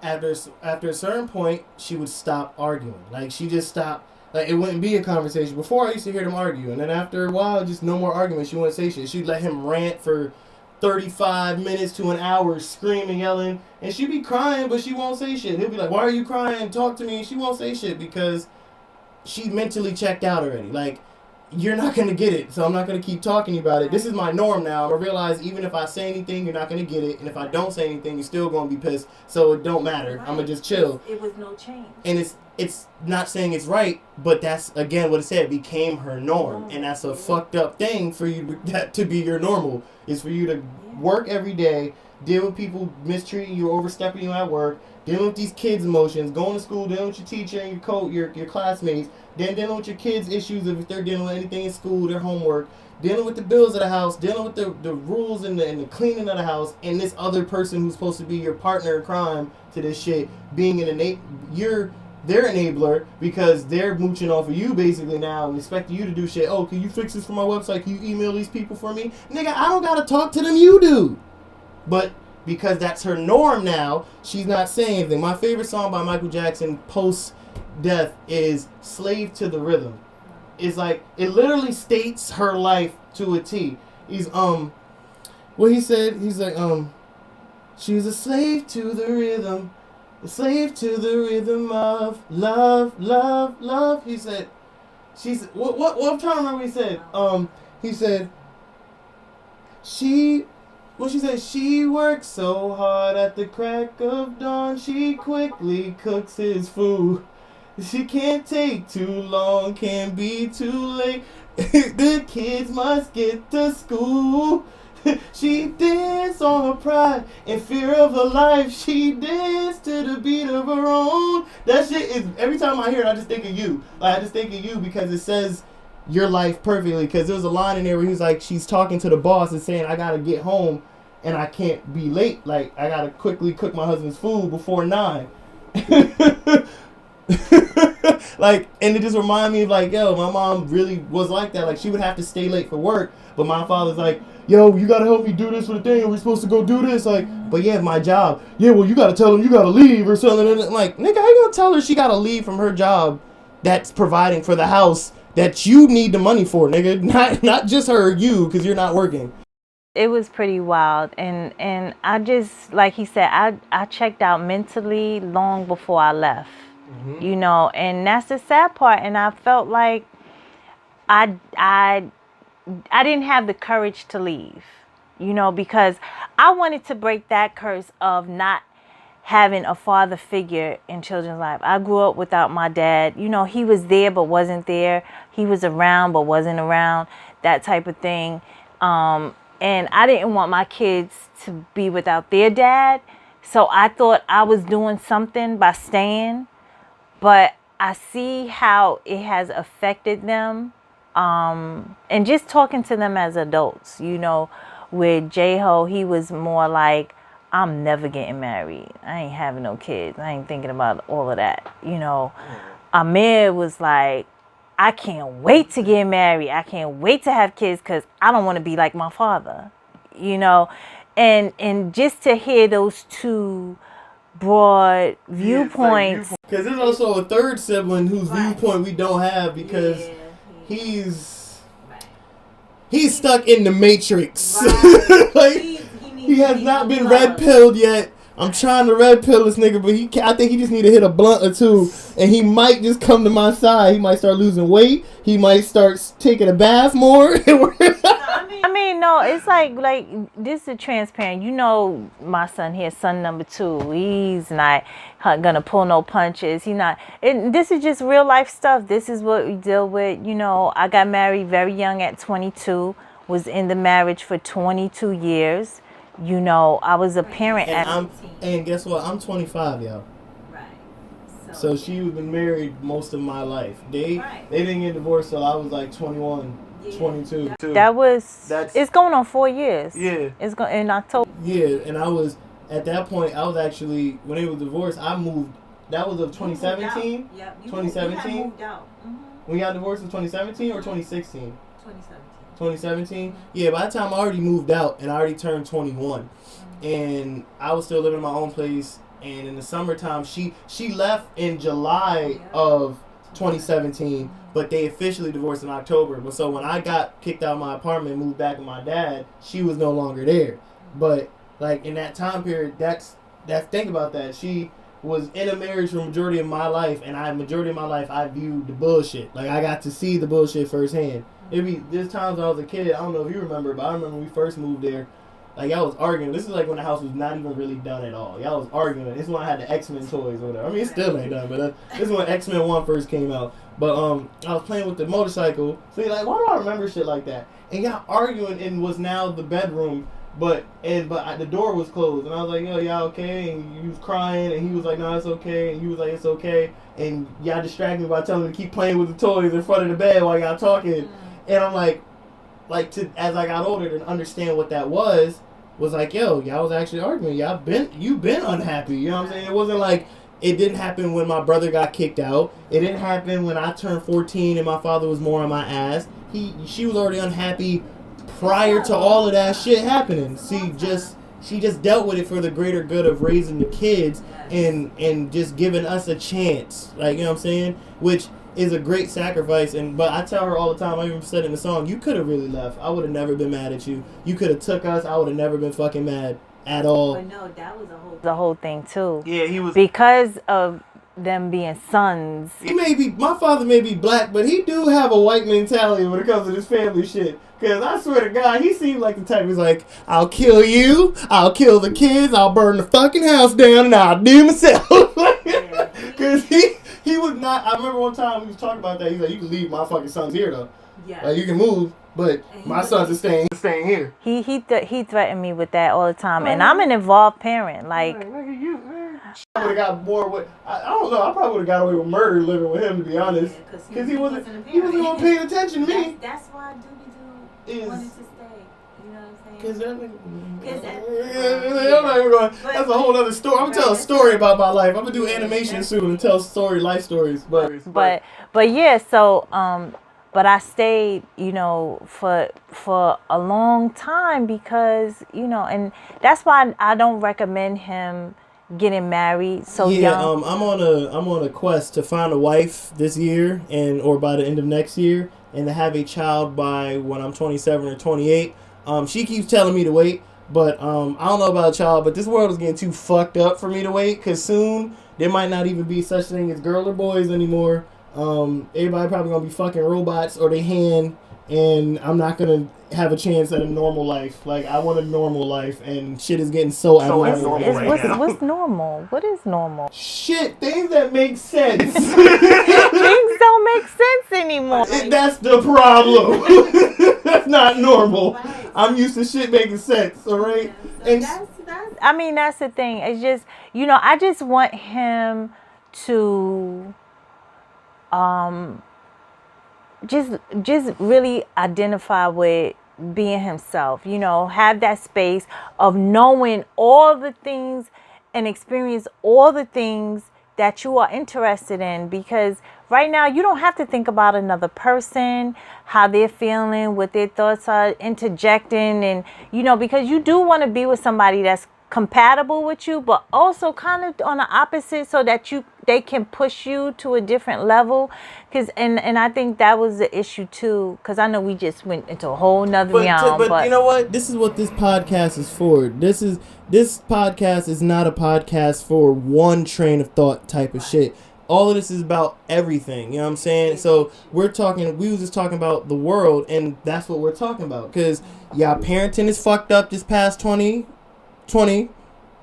after a certain point, she would stop arguing. Like she just stopped. Like it wouldn't be a conversation. Before I used to hear them argue, and then after a while, just no more arguments. She wouldn't say shit. She'd let him rant for 35 minutes to an hour, screaming, yelling, and she'd be crying, but she won't say shit. He'll be like, "Why are you crying? Talk to me." She won't say shit because she mentally checked out already. Like, you're not going to get it, so I'm not going to keep talking about it. This is my norm now. I'm going to realize even if I say anything, you're not going to get it. And if I don't say anything, you're still going to be pissed. So it don't matter. I'm going to just chill. It was no change. And it's not saying it's right, but that's, again, what it said. It became her norm. And that's a fucked up thing for you to be your normal. Is for you to work every day, deal with people mistreating you, overstepping you at work, dealing with these kids' emotions, going to school, dealing with your teacher and your classmates, then dealing with your kids' issues if they're dealing with anything in school, their homework, dealing with the bills of the house, dealing with the rules and the cleaning of the house, and this other person who's supposed to be your partner in crime to this shit, being you're their enabler because they're mooching off of you basically now and expecting you to do shit. Oh, can you fix this for my website? Can you email these people for me? Nigga, I don't gotta talk to them, you do. But because that's her norm now, she's not saying anything. My favorite song by Michael Jackson post-death is Slave to the Rhythm. It's like, it literally states her life to a T. He's, what he said, he's like, she's a slave to the rhythm, a slave to the rhythm of love, love, love. He said, what I'm trying to remember what he said. He said, she said, she works so hard at the crack of dawn, she quickly cooks his food. She can't take too long, can't be too late. The kids must get to school. She danced on her pride in fear of her life. She danced to the beat of her own. That shit is, every time I hear it, I just think of you. Like, I just think of you because it says your life perfectly. Because there was a line in there where he was like, she's talking to the boss and saying, I gotta get home and I can't be late. Like, I gotta quickly cook my husband's food before 9. Like, and it just reminded me of like, yo, my mom really was like that. Like, she would have to stay late for work, but my father's like, yo, you gotta help me do this for the thing. We're supposed to go do this. Like, but yeah, my job. Yeah, well, you gotta tell them you gotta leave or something. And I'm like, nigga, how you gonna tell her she gotta leave from her job that's providing for the house that you need the money for, nigga? Not just her, you, because you're not working. It was pretty wild, and I just, like he said, I checked out mentally long before I left. You know, and that's the sad part. And I felt like I didn't have the courage to leave, you know, because I wanted to break that curse of not having a father figure in children's life. I grew up without my dad. You know, he was there but wasn't there. He was around but wasn't around, that type of thing. And I didn't want my kids to be without their dad. So I thought I was doing something by staying. But I see how it has affected them. And just talking to them as adults, you know, with J-Ho, he was more like, I'm never getting married. I ain't having no kids. I ain't thinking about all of that. You know, Amir was like, I can't wait to get married. I can't wait to have kids because I don't want to be like my father, you know. And just to hear those two broad viewpoints. Because there's also a third sibling whose viewpoint we don't have because he's stuck in the Matrix. Like, he has not been red pilled yet. I'm trying to red pill this nigga, but I think he just need to hit a blunt or two, and he might just come to my side. He might start losing weight. He might start taking a bath more. I mean, no, it's like this is transparent. You know, my son here, son number 2. He's not gonna pull no punches. This is just real life stuff. This is what we deal with. You know, I got married very young at 22. Was in the marriage for 22 years. You know, I was a parent and guess what? I'm 25, y'all. Right. So she's been married most of my life. They didn't get divorced till I was like 21, 22. It's going on 4 years. Yeah. It's going in October. Yeah, and I was at that point. I was actually, when they were divorced, I moved. That was of 2017. Yep. 2017. Moved out. We got divorced in 2017 or 2016. 2017. 2017. Yeah, by that time I already moved out and I already turned 21, and I was still living in my own place. And in the summertime, she left in July of 2017, but they officially divorced in October. But so when I got kicked out of my apartment and moved back with my dad, she was no longer there. But like in that time period, that's think about that. She was in a marriage for the majority of my life, and majority of my life I viewed the bullshit. Like I got to see the bullshit firsthand. There's times when I was a kid, I don't know if you remember, but I remember when we first moved there, like y'all was arguing. This is like when the house was not even really done at all. Y'all was arguing. This is when I had the X-Men toys or whatever. I mean, it still ain't done, but this is when X-Men 1 first came out. But I was playing with the motorcycle. So you're like, why do I remember shit like that? And y'all arguing in what's now the bedroom, but the door was closed, and I was like, yo, y'all okay? And you was crying, and he was like, no, it's okay, and you was like, it's okay, and y'all distracted me by telling me to keep playing with the toys in front of the bed while y'all talking, and I'm like as I got older to understand what that was like, yo, y'all was actually arguing, you've been unhappy, you know what I'm saying? It wasn't like it didn't happen when my brother got kicked out. It didn't happen when I turned 14 and my father was more on my ass. She was already unhappy prior to all of that shit happening. She just dealt with it for the greater good of raising the kids and just giving us a chance. Like, you know what I'm saying? Which is a great sacrifice. But I tell her all the time, I even said in the song, you could have really left. I would have never been mad at you. You could have took us. I would have never been fucking mad at all. But no, that was The whole thing too. Yeah, he was. Because of them being sons. My father may be black, but he do have a white mentality when it comes to this family shit. Because I swear to God, he seemed like the type who's like, I'll kill you, I'll kill the kids, I'll burn the fucking house down, and I'll do it myself. Because he was not. I remember one time we was talking about that. He's like, you can leave my fucking sons here though. Yeah. Like you can move, but my sons are staying here. He threatened me with that all the time, and I'm an involved parent. Like, look at you, man. I would have got more with. I don't know. I probably would have got away with murder living with him, to be honest. Because he wasn't even paying attention to me. That's why Doobie Doo wanted to stay. You know what I'm saying? Because I'm not even going. That's a whole other story. I'm gonna tell a story about my life. I'm gonna do animation soon and tell life stories. But yeah. So but I stayed, you know, for a long time because, you know, and that's why I don't recommend him getting married so young. I'm on a quest to find a wife this year or by the end of next year, and to have a child by when I'm 27 or 28. She keeps telling me to wait, but I don't know about a child, but this world is getting too fucked up for me to wait, because soon there might not even be such thing as girl or boys anymore. Everybody probably gonna be fucking robots or they hand, and I'm not gonna have a chance at a normal life. Like, I want a normal life, and shit is getting so abnormal right now. What's normal? What is normal? Shit, things that make sense. Things don't make sense anymore. That's the problem. That's not normal. I'm used to shit making sense, alright? And I mean, that's the thing. It's just, you know, I just want him to just really identify with being himself, you know, have that space of knowing all the things and experience all the things that you are interested in, because right now you don't have to think about another person, how they're feeling, what their thoughts are, interjecting, and, you know, because you do want to be with somebody that's compatible with you, but also kind of on the opposite, so that they can push you to a different level. Because and I think that was the issue too, because I know we just went into a whole nother realm. But you know what? This is what this podcast is for. This podcast is not a podcast for one train of thought type of shit. All of this is about everything, you know what I'm saying? So we were just talking about the world, and that's what we're talking about. Because parenting is fucked up this past 20,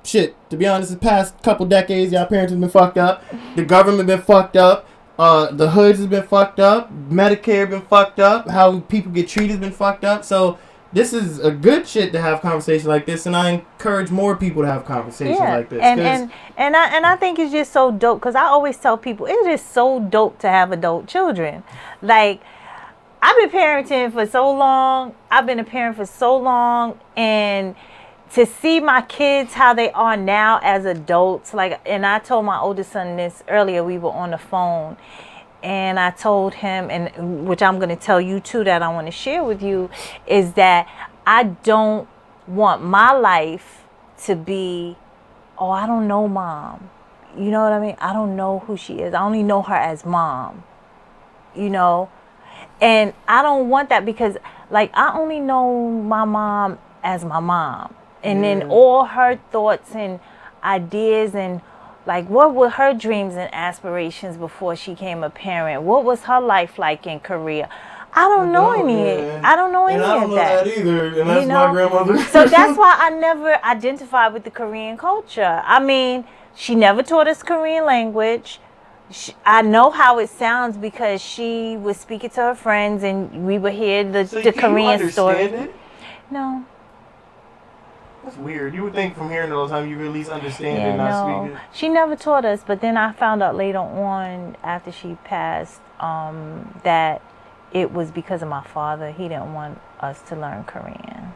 shit, to be honest, the past couple decades, y'all parents have been fucked up. The government been fucked up. The hoods has been fucked up. Medicare been fucked up. How people get treated has been fucked up. So this is a good shit to have conversations like this, and I encourage more people to have conversations like this. And I think it's just so dope, because I always tell people it is so dope to have adult children. Like, I've been parenting for so long. I've been a parent for so long, and to see my kids how they are now as adults, like, and I told my oldest son this earlier, we were on the phone, And I told him, and which I'm going to tell you too, that I want to share with you, is that I don't want my life to be, oh, I don't know mom. You know what I mean? I don't know who she is. I only know her as mom. You know? And I don't want that, because like I only know my mom as my mom. And then all her thoughts and ideas, and like what were her dreams and aspirations before she became a parent? What was her life like in Korea? I don't know any. I don't know any and I don't of know that. that either, and that's You know? my grandmother. So that's why I never identified with the Korean culture. I mean, she never taught us Korean language. I know how it sounds because she was speaking to her friends, and we would hear the Korean story. It? No. That's weird. You would think from hearing it all the time you would at least understand Yeah, it, not no. speak it. She never taught us, but then I found out later on, after she passed, that it was because of my father. He didn't want us to learn Korean.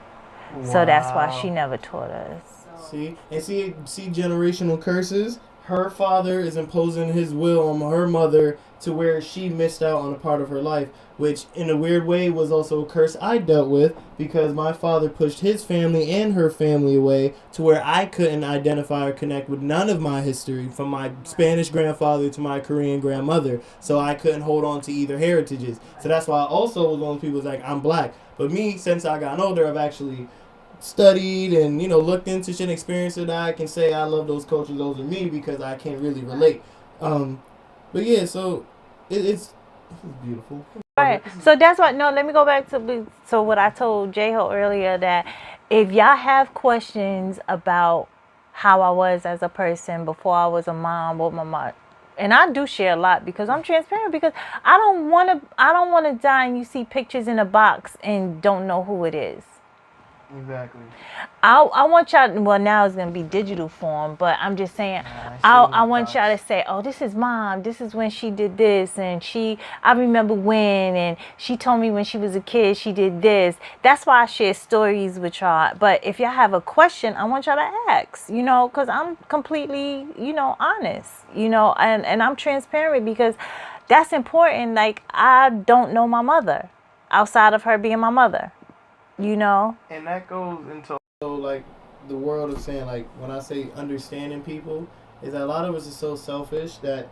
So that's why she never taught us. See generational curses. Her father is imposing his will on her mother to where she missed out on a part of her life, which in a weird way was also a curse I dealt with, because my father pushed his family and her family away to where I couldn't identify or connect with none of my history, from my Spanish grandfather to my Korean grandmother. So I couldn't hold on to either heritages. So that's why I also was one of the people who's like, I'm black. But me, since I got older, I've actually studied and looked into shit and experienced it. I can say I love those cultures, those are me, because I can't really relate. But yeah, so it's beautiful. Right. So that's what. No, let me go back to what I told J-Ho earlier, that if y'all have questions about how I was as a person before I was a mom, what my mom, and I do share a lot because I'm transparent, because I don't want to die and you see pictures in a box and don't know who it is. Exactly. I want y'all, well, now it's going to be digital form, but I'm just saying, I want y'all to say, oh, this is mom, this is when she did this, and I remember when, and she told me when she was a kid, she did this. That's why I share stories with y'all. But if y'all have a question, I want y'all to ask, because I'm completely, honest, and I'm transparent, because that's important. Like, I don't know my mother outside of her being my mother. And that goes into like the world of saying, like, when I say understanding people, is that a lot of us are so selfish that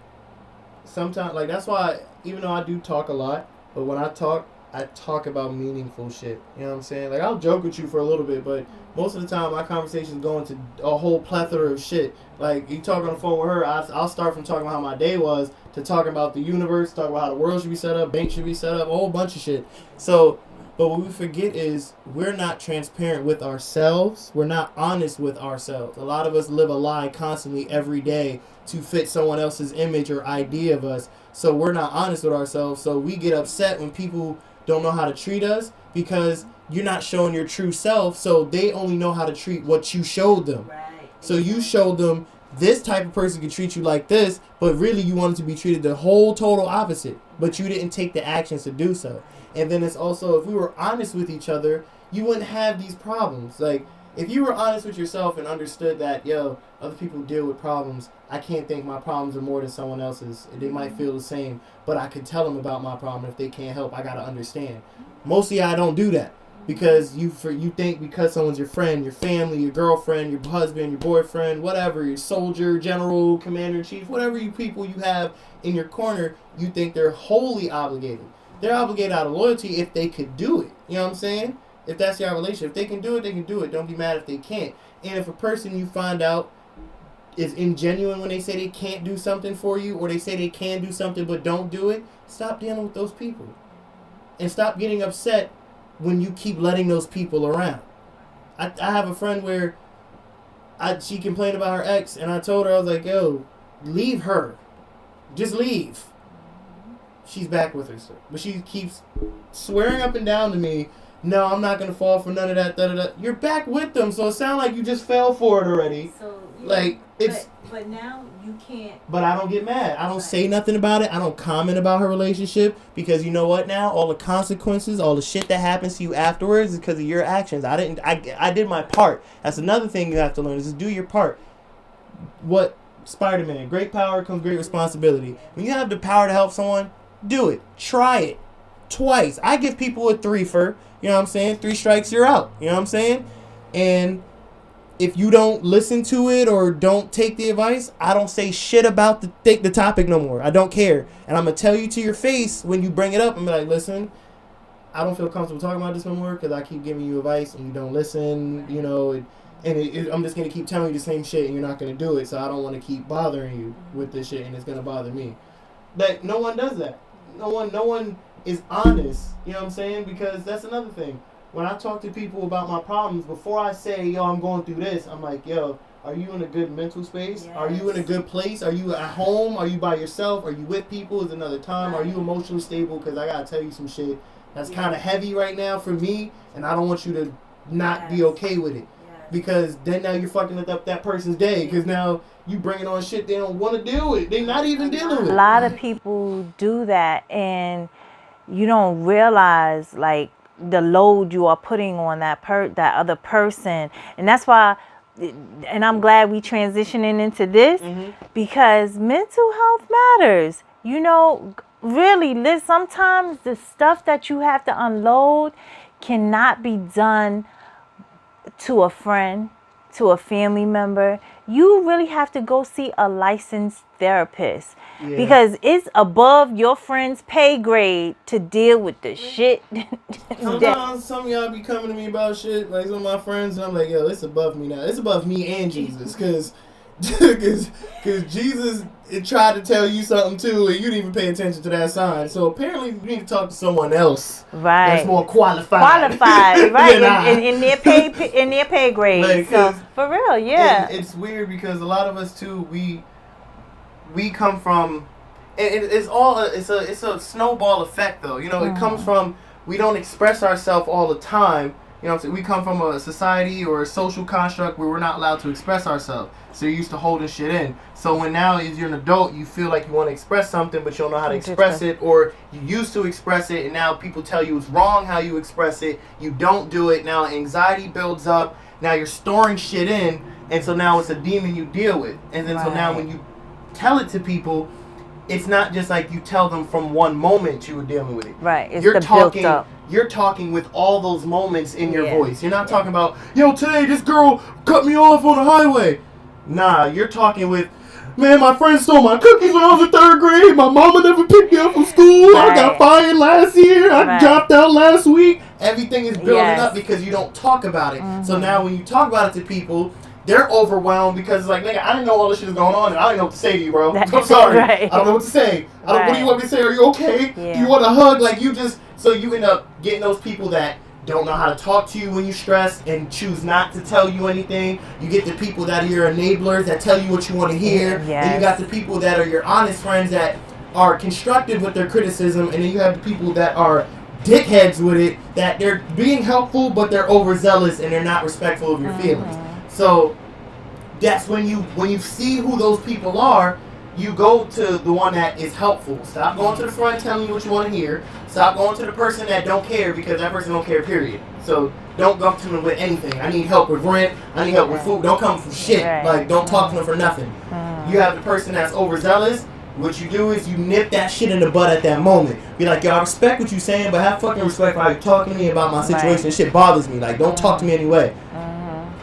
sometimes, like, that's why, even though I do talk a lot, but when I talk about meaningful shit. You know what I'm saying? Like, I'll joke with you for a little bit, but most of the time my conversations go into a whole plethora of shit. Like, you talk on the phone with her, I'll start from talking about how my day was to talking about the universe, talking about how the world should be set up, banks should be set up, a whole bunch of shit. So, but what we forget is we're not transparent with ourselves. We're not honest with ourselves. A lot of us live a lie constantly every day to fit someone else's image or idea of us. So we're not honest with ourselves. So we get upset when people don't know how to treat us, because you're not showing your true self. So they only know how to treat what you showed them. Right. So you showed them this type of person can treat you like this, but really you wanted to be treated the whole total opposite. But you didn't take the actions to do so. And then it's also, if we were honest with each other, you wouldn't have these problems. Like, if you were honest with yourself and understood that, other people deal with problems, I can't think my problems are more than someone else's. They might feel the same, but I could tell them about my problem. If they can't help, I gotta understand. Mostly I don't do that, because you think because someone's your friend, your family, your girlfriend, your husband, your boyfriend, whatever, your soldier, general, commander-in-chief, whatever you people you have in your corner, you think they're wholly obligated. They're obligated out of loyalty if they could do it. You know what I'm saying? If that's your relationship. If they can do it, they can do it. Don't be mad if they can't. And if a person you find out is ingenuine when they say they can't do something for you, or they say they can do something but don't do it, stop dealing with those people. And stop getting upset when you keep letting those people around. I have a friend where she complained about her ex, and I told her, I was like, yo, leave her. Just leave. She's back with her, but she keeps swearing up and down to me, no, I'm not going to fall for none of that, da-da-da. You're back with them, so it sounds like you just fell for it already. So, like, it's... But now you can't... But I don't get mad. I don't say nothing about it. I don't comment about her relationship, because you know what now? All the consequences, all the shit that happens to you afterwards is because of your actions. I did my part. That's another thing you have to learn, is just do your part. What... Spider-Man, great power comes great responsibility. When you have the power to help someone, do it. Try it twice. I give people a 3-fer. You know what I'm saying? 3 strikes, you're out. You know what I'm saying? And if you don't listen to it or don't take the advice, I don't say shit about the topic no more. I don't care. And I'm going to tell you to your face when you bring it up and be like, listen, I don't feel comfortable talking about this no more because I keep giving you advice and you don't listen, you know, and I'm just going to keep telling you the same shit and you're not going to do it. So I don't want to keep bothering you with this shit and it's going to bother me. But no one does that. No one is honest. You know what I'm saying? Because that's another thing. When I talk to people about my problems, before I say, yo, I'm going through this, I'm like, yo, are you in a good mental space? Yes. Are you in a good place? Are you at home? Are you by yourself? Are you with people? Is another time? Right. Are you emotionally stable? Because I got to tell you some shit that's kind of heavy right now for me, and I don't want you to not be okay with it. Yes. Because then now you're fucking up that person's day, because now you bringing on shit they don't want to deal with. They're not even dealing with it. A lot of people do that, and you don't realize, like, the load you are putting on that other person. And that's why, and I'm glad we transitioning into this, because mental health matters. You know, really, sometimes the stuff that you have to unload cannot be done to a friend, to a family member. You really have to go see a licensed therapist, because it's above your friend's pay grade to deal with the shit. Sometimes some of y'all be coming to me about shit, like some of my friends, and I'm like, yo, it's above me now. It's above me and Jesus, because Jesus tried to tell you something too, and you didn't even pay attention to that sign. So apparently you need to talk to someone else, right? That's more qualified, right? in their pay grade. Like, so for real, yeah. It's weird because a lot of us too, we come from, and it's a snowball effect though. You know, it comes from, we don't express ourselves all the time. You know what I'm saying? We come from a society or a social construct where we're not allowed to express ourselves. So you're used to holding shit in. So when now as you're an adult, you feel like you want to express something, but you don't know how to express it, or you used to express it, and now people tell you it's wrong how you express it. You don't do it. Now anxiety builds up. Now you're storing shit in, and so now it's a demon you deal with. And then so now when you tell it to people, it's not just like you tell them from one moment you were dealing with it. Right. It's you're talking. built up. You're talking with all those moments in your voice. You're not talking about, yo, today this girl cut me off on the highway. Nah, you're talking with, man, my friend stole my cookies when I was in 3rd grade. My mama never picked me up from school. Right. I got fired last year. I dropped out last week. Everything is building up because you don't talk about it. So now when you talk about it to people, they're overwhelmed because it's like, nigga, I didn't know all this shit was going on and I didn't know what to say to you, bro. I'm sorry. I don't know what to say. What do you want me to say? Are you okay? Do you want a hug? Like, you just... So you end up getting those people that don't know how to talk to you when you're stressed and choose not to tell you anything. You get the people that are your enablers that tell you what you want to hear. Then you got the people that are your honest friends that are constructive with their criticism. And then you have the people that are dickheads with it, that they're being helpful, but they're overzealous and they're not respectful of your feelings. So that's when you see who those people are, you go to the one that is helpful. Stop going to the front telling you what you want to hear. Stop going to the person that don't care, because that person don't care, period. So don't go to them with anything. I need help with rent. I need help with food. Don't come from shit. Like, don't talk to them for nothing. You have the person that's overzealous. What you do is you nip that shit in the bud at that moment. Be like, yo, I respect what you're saying, but have fucking respect for how you're talking to me about my situation. This shit bothers me. Like, don't talk to me anyway.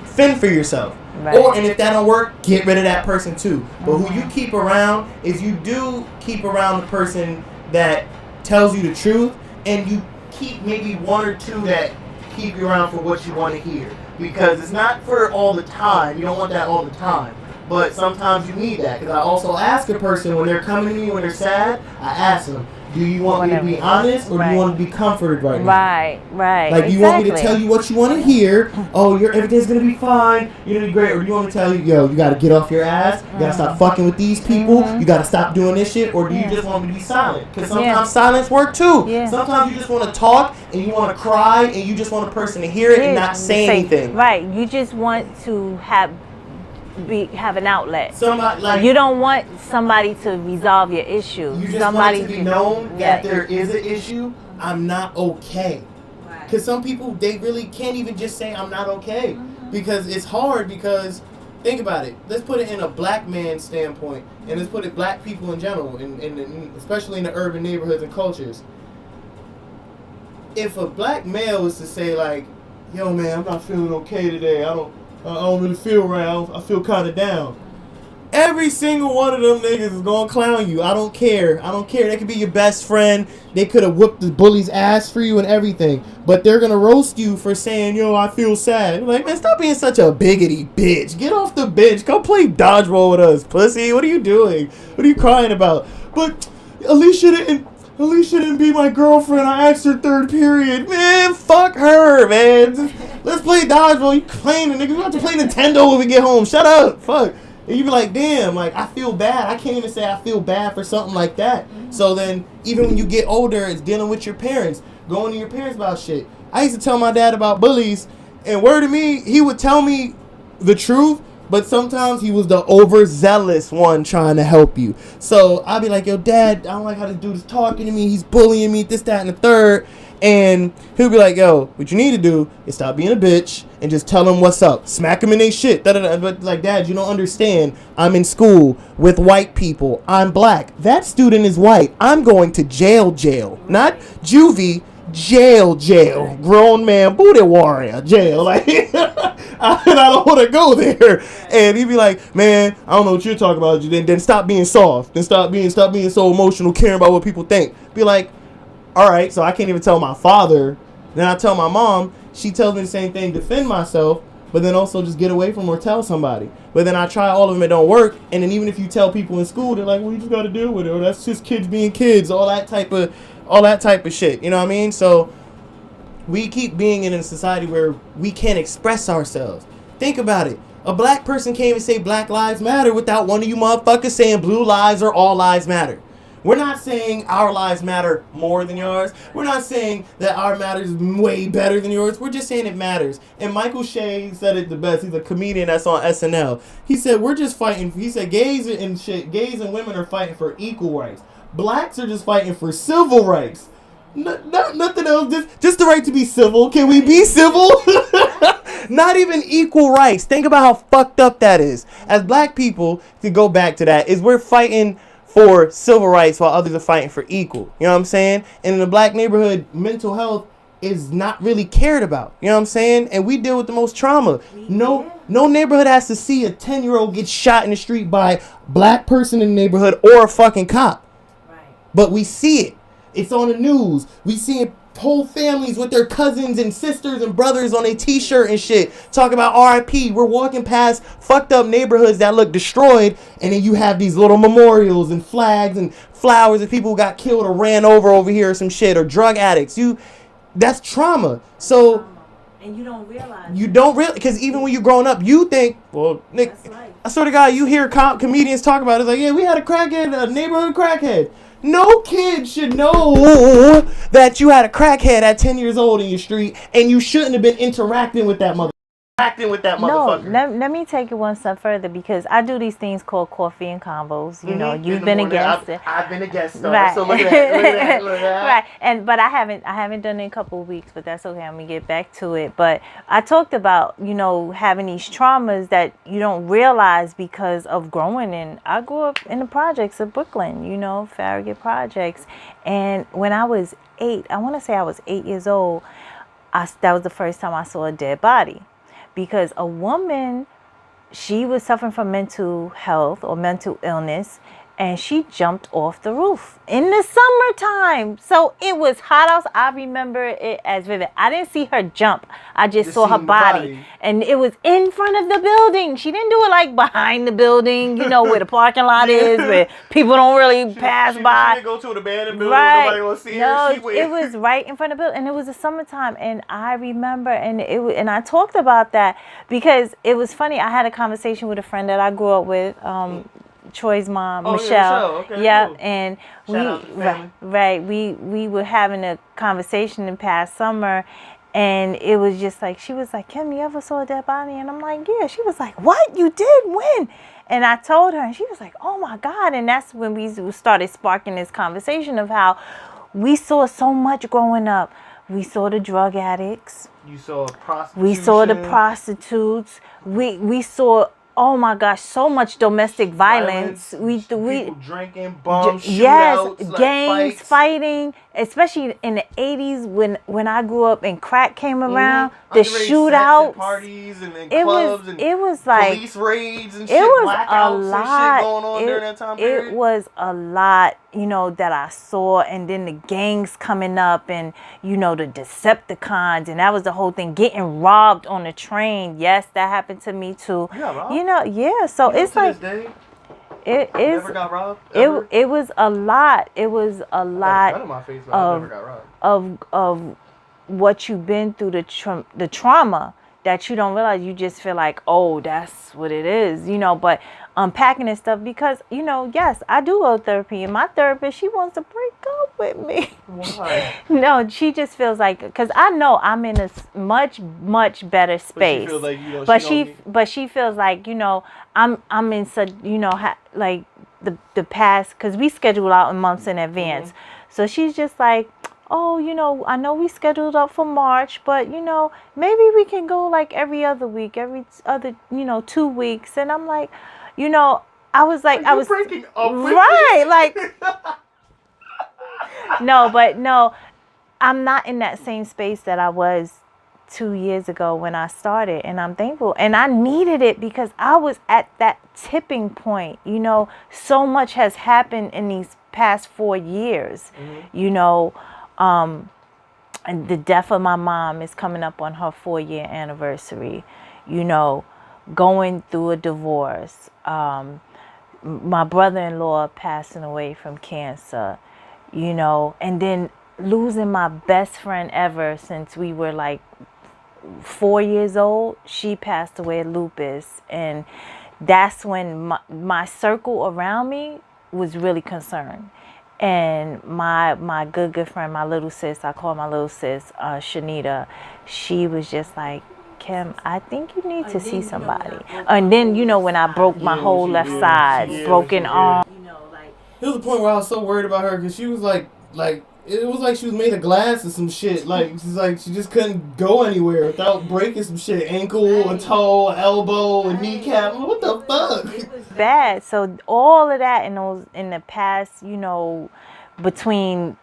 Fend for yourself. And if that don't work, get rid of that person too. But who you keep around is, you do keep around the person that tells you the truth, and you keep maybe 1 or 2 that keep you around for what you want to hear. Because it's not for all the time. You don't want that all the time. But sometimes you need that. Because I also ask a person when they're coming to me when they're sad, I ask them, do you want me to be honest, or do you want to be comforted right now? Right. Like, do you want me to tell you what you want to hear? Oh, everything's going to be fine. You're going to be great. Or do you want me to tell you, yo, you got to get off your ass. You got to stop fucking with these people. You got to stop doing this shit. Or do you just want me to be silent? Because sometimes silence works too. Sometimes you just want to talk and you want to cry and you just want a person to hear it and not say anything. Right. You just want to have an outlet. Somebody, like, you don't want somebody to resolve your issue. You just want it to be known that there is an issue. I'm not okay. Because some people, they really can't even just say I'm not okay. Because it's hard, because Think about it. Let's put it in a black man's standpoint, and let's put it black people in general, and especially in the urban neighborhoods and cultures. If a black male was to say like, "Yo, man, I'm not feeling okay today. I don't really feel right. I feel kind of down." Every single one of them niggas is gonna clown you. I don't care. They could be your best friend. They could have whooped the bully's ass for you and everything. But they're gonna roast you for saying, "Yo, I feel sad." You're like, man, stop being such a biggity bitch. Get off the bench. Come play dodgeball with us, pussy. What are you doing? What are you crying about? But Alicia didn't be my girlfriend. I asked her third period. Man, fuck her, man. Let's play dodgeball. You complaining, nigga. We have to play Nintendo when we get home. Shut up. Fuck. And you be like, damn, like, I feel bad. I can't even say I feel bad for something like that. So then, even when you get older, it's dealing with your parents. Going to your parents about shit. I used to tell my dad about bullies, and word to me, he would tell me the truth, but sometimes he was the overzealous one trying to help you. So I'd be like, yo, Dad, I don't like how this dude is talking to me. He's bullying me, this, that, and the third. And he'll be like, yo, what you need to do is stop being a bitch and just tell them what's up. Smack them in their shit. Da-da-da. But like, Dad, you don't understand. I'm in school with white people. I'm black. That student is white. I'm going to jail. Not juvie, jail. Grown man, booty warrior, jail. Like, and I don't want to go there. And he'd be like, man, I don't know what you're talking about. Then stop being soft. Then stop being so emotional, caring about what people think. Be like, all right, so I can't even tell my father. Then I tell my mom. She tells me the same thing, defend myself, but then also just get away from or tell somebody. But then I try all of them, it don't work. And then even if you tell people in school, they're like, well, you just got to deal with it. Or that's just kids being kids, all that type of shit. You know what I mean? So we keep being in a society where we can't express ourselves. Think about it. A black person can't even say Black Lives Matter without one of you motherfuckers saying blue lives or all lives matter. We're not saying our lives matter more than yours. We're not saying that our matters way better than yours. We're just saying it matters. And Michael Shea said it the best. He's a comedian that's on SNL. He said, we're just fighting. He said, gays and women are fighting for equal rights. Blacks are just fighting for civil rights. Nothing else. Just the right to be civil. Can we be civil? Not even equal rights. Think about how fucked up that is. As black people, to go back to that, is we're fighting for civil rights while others are fighting for equal. You know what I'm saying? And in the black neighborhood, mental health is not really cared about. You know what I'm saying? And we deal with the most trauma. No neighborhood has to see a 10-year-old get shot in the street by a black person in the neighborhood or a fucking cop. Right. But we see it. It's on the news. We see it. Whole families with their cousins and sisters and brothers on a t-shirt and shit talking about RIP. We're walking past fucked up neighborhoods that look destroyed, and then you have these little memorials and flags and flowers of people who got killed or ran over here or some shit, or drug addicts. That's trauma. So and you don't realize because even when you're growing up, you think, well, Nick, I swear to God, you hear comedians talk about it. It's like, yeah, we had a neighborhood crackhead. No kid should know that you had a crackhead at 10 years old in your street, and you shouldn't have been interacting with that motherfucker. No, let me take it one step further, because I do these things called coffee and combos. You know, you've been a guest. I've been a guest, right. So look at that. Right, but I haven't done it in a couple of weeks, but that's okay. I'm gonna get back to it. But I talked about, having these traumas that you don't realize because of growing in. I grew up in the projects of Brooklyn, Farragut projects, and when I was 8, I want to say I was 8 years old. That was the first time I saw a dead body. Because a woman, she was suffering from mental health or mental illness, and she jumped off the roof in the summertime. So it was hot outside. I remember it as vivid. I didn't see her jump. I just saw her body. And it was in front of the building. She didn't do it like behind the building, where the parking lot is, where people don't really pass by. She didn't go to an abandoned building. Right. Nobody will see her. No, it was right in front of the building. And it was the summertime. And I remember, and I talked about that because it was funny. I had a conversation with a friend that I grew up with, Troy's mom, Michelle. Yeah, okay, yep. Cool. And we were having a conversation in past summer, and it was just like, she was like, Kim, you ever saw a dead body? And I'm like, yeah. She was like, what? You did? When? And I told her, and she was like, oh my God. And that's when we started sparking this conversation of how we saw so much growing up. We saw the drug addicts. You saw prostitution. We saw the prostitutes. We saw oh my gosh, so much domestic violence. People drinking, bombs, Yes, shootouts, like gangs fights. fighting, especially in the 80s when I grew up and crack came around, the Underage sex at shootouts, parties and it clubs was like police raids and it shit, was a blackouts and lot. shit going on during that time period. It was a lot, that I saw, and then the gangs coming up, and the Decepticons, and that was the whole thing. Getting robbed on the train, yes, that happened to me too. You got robbed? Yeah. So it's to like this day, it is. never got robbed. Ever? It was a lot. It was a lot. I got a gun in my face, but I never got robbed. Of what you've been through, the trauma that you don't realize. You just feel like, oh, that's what it is, but unpacking and stuff, because yes, I do go to therapy, and my therapist, she wants to break up with me. Why? No, she just feels like, because I know I'm in a much better space, but she feels like I'm in such like the past, because we schedule out in months in advance. So she's just like, oh, I know we scheduled up for March, but maybe we can go like every other week, every other 2 weeks. And I'm like, I was like, I was breaking up with right, like no, I'm not in that same space that I was 2 years ago when I started, and I'm thankful, and I needed it because I was at that tipping point. So much has happened in these past 4 years. And the death of my mom is coming up on her 4-year anniversary. Going through a divorce. My brother-in-law passing away from cancer. And then losing my best friend ever since we were like 4 years old. She passed away of lupus, and that's when my circle around me was really concerned. And my good friend, my little sis, I call my little sis, Shanita, she was just like, Kim, I think you need to see somebody. And then, when I broke my whole left side, broken arm. There was a point where I was so worried about her because she was like it was like she was made of glass or some shit. Like she just couldn't go anywhere without breaking some shit. Ankle, a toe, elbow, a kneecap. What the fuck? It was bad. So all of that in the past, between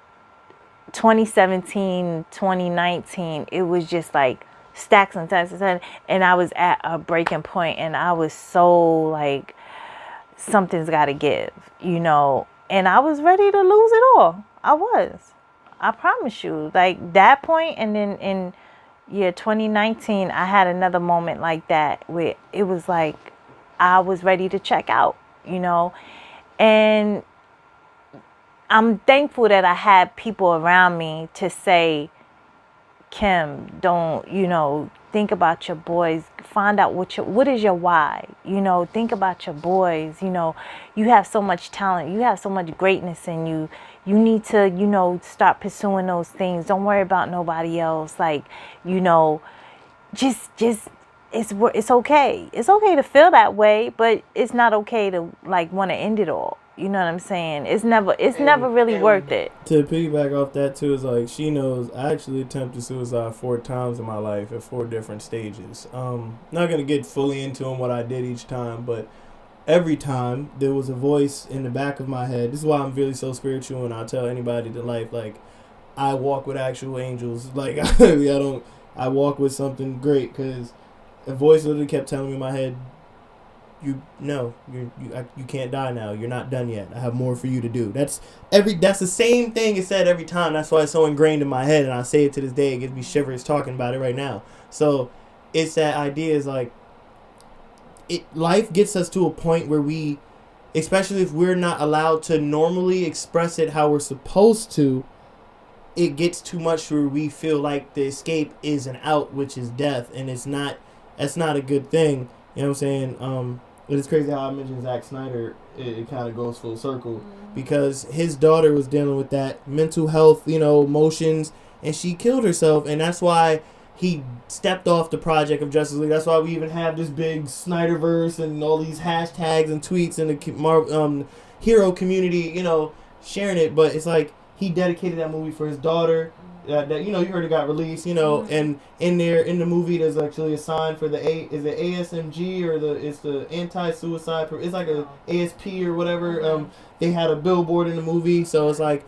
2017, 2019, it was just like stacks and stacks and stacks. And I was at a breaking point, and I was so like, something's got to give, and I was ready to lose it all. I promise you, like that point. And then in 2019, I had another moment like that where it was like I was ready to check out, and I'm thankful that I had people around me to say, Kim, don't, think about your boys. Find out what is your why. Think about your boys. You have so much talent. You have so much greatness in you. You need to, start pursuing those things. Don't worry about nobody else. Like, just it's okay. It's okay to feel that way, but it's not okay to like want to end it all. You know what I'm saying? It's never really worth it. To piggyback off that too, is like she knows I actually attempted suicide 4 times in my life at 4 different stages. Not gonna get fully into what I did each time, but every time there was a voice in the back of my head. This is why I'm really so spiritual, and I'll tell anybody to life, like, I walk with actual angels. Like I walk with something great, because a voice literally kept telling me in my head, you can't die now. You're not done yet. I have more for you to do. That's the same thing it said every time. That's why it's so ingrained in my head, and I say it to this day. It gives me shivers talking about it right now. So it's that idea is like, life gets us to a point where we, especially if we're not allowed to normally express it how we're supposed to, it gets too much where we feel like the escape is an out, which is death, and that's not a good thing. You know what I'm saying? But it's crazy how I mentioned Zack Snyder. It kind of goes full circle, because his daughter was dealing with that mental health, emotions, and she killed herself, and that's why he stepped off the project of Justice League. That's why we even have this big Snyderverse and all these hashtags and tweets in the hero community, sharing it. But it's like he dedicated that movie for his daughter. that you know, you heard it got released, you know, and in the movie there's actually a sign for is it ASMG or it's the anti-suicide, it's like a ASP or whatever. They had a billboard in the movie, so it's like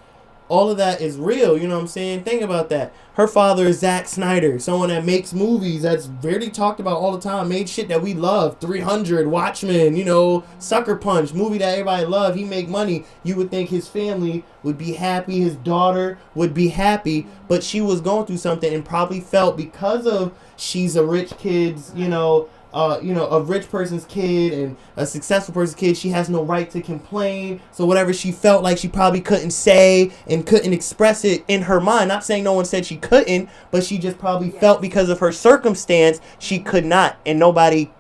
all of that is real, you know what I'm saying? Think about that. Her father is Zack Snyder, someone that makes movies that's very talked about all the time, made shit that we love, 300, Watchmen, you know, Sucker Punch, movie that everybody loved. He make money. You would think his family would be happy, his daughter would be happy, but she was going through something and probably felt because of she's a rich kid's, a rich person's kid and a successful person's kid, she has no right to complain. So whatever she felt like she probably couldn't say and couldn't express it in her mind. Not saying no one said she couldn't, but she just probably felt because of her circumstance she could not, and nobody